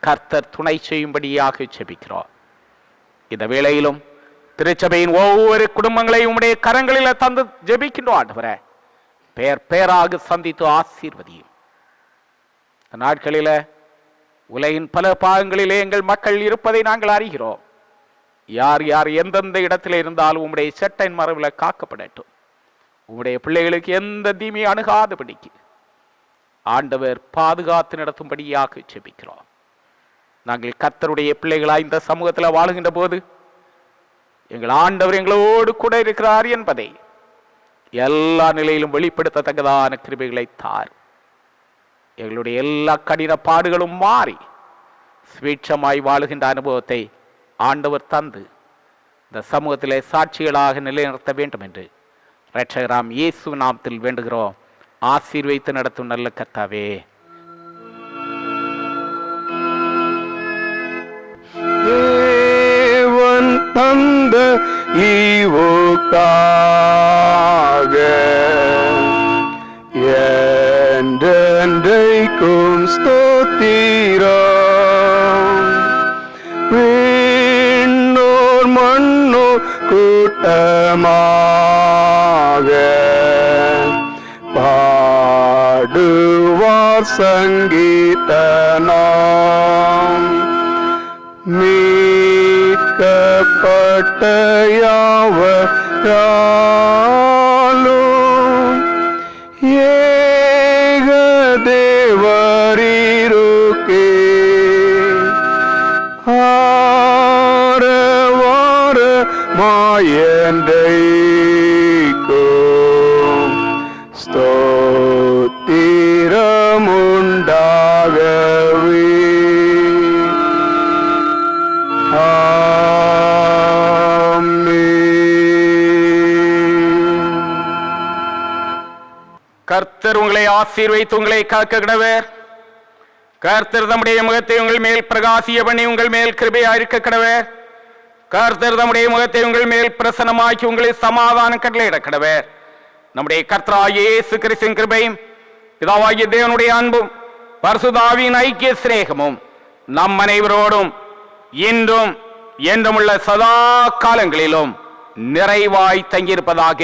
S1: கர்த்தர் துணை செய்யும்படியாக ஜெபிக்கிறோம். இந்த வேளையிலும் திருச்சபையின் ஒவ்வொரு குடும்பங்களையும் உம்முடைய கரங்களில் தந்து ஜெபிக்கின்றோம். ஆண்டவரே, பேர் பேராக சந்தித்து ஆசீர்வதியும். இந்த நாட்களில் உலகின் பல பாகங்களிலே எங்கள் மக்கள் இருப்பதை நாங்கள் அறிகிறோம். யார் யார் எந்தெந்த இடத்துல இருந்தாலும் உம்முடைய செட்டையின் மரபில் காக்கப்படட்டும். உம்முடைய பிள்ளைகளுக்கு எந்த தீமை அணுகாதபடிக்கு ஆண்டவர் பாதுகாத்து நடத்தும்படியாக ஜெபிக்கிறோம். நாங்கள் கர்த்தருடைய பிள்ளைகளாய் இந்த சமூகத்தில் வாழுகின்ற போது எங்கள் ஆண்டவர் எங்களோடு கூட இருக்கிறார் என்பதை எல்லா நிலையிலும் வெளிப்படுத்தத்தக்கதான கிருபைகளை தார். எங்களுடைய எல்லா கடின பாடுகளும் மாறி சுவீட்சமாய் வாழுகின்ற அனுபவத்தை ஆண்டவர் தந்து இந்த சமூகத்திலே சாட்சிகளாக நிலைநிறுத்த வேண்டும் என்று இரட்சகராம் இயேசு நாமத்தில் வேண்டுகிறோம். ஆசீர்வதித்து நடத்தும் நல்ல கர்த்தாவே.
S2: தேவன் தந்த ஈவுக்காக என்றென்றைக்கும் ஸ்தோத்திரம். விண்ணோர் மண்ணோர் கூட்டமாக பாடுவார் சங்கீதனாம். மீட்கப்பட்ட யாவராலும் ஏக தேவரீருக்கே ஆரவார மாயன்றைக்கும் ஸ்தோத்திரமுண்டாகவே.
S1: கர்த்தர் உங்களை ஆசீர்வதித்து உங்களை காக்க கடவர். கர்த்தர் தம்முடைய முகத்தை உங்கள் மேல் பிரகாசிய பண்ணி உங்கள் மேல் கிருபையாயிருக்க கடவர். கர்த்தர் தம்முடைய முகத்தை உங்கள் மேல் பிரசன்னமாக்கி உங்களை சமாதானம் கட்டளையிட கடவர். நம்முடைய கர்த்தராகிய இயேசு கிறிஸ்துவின் கிருபையும் பிதாவாகிய தேவனுடைய அன்பும் பரிசுத்த ஆவியின் ஐக்கிய சிநேகமும் நம் அனைவரோடும் இன்றும் என்றுமுள்ள சதா காலங்களிலும் நிறைவாய் தங்கியிருப்பதாக.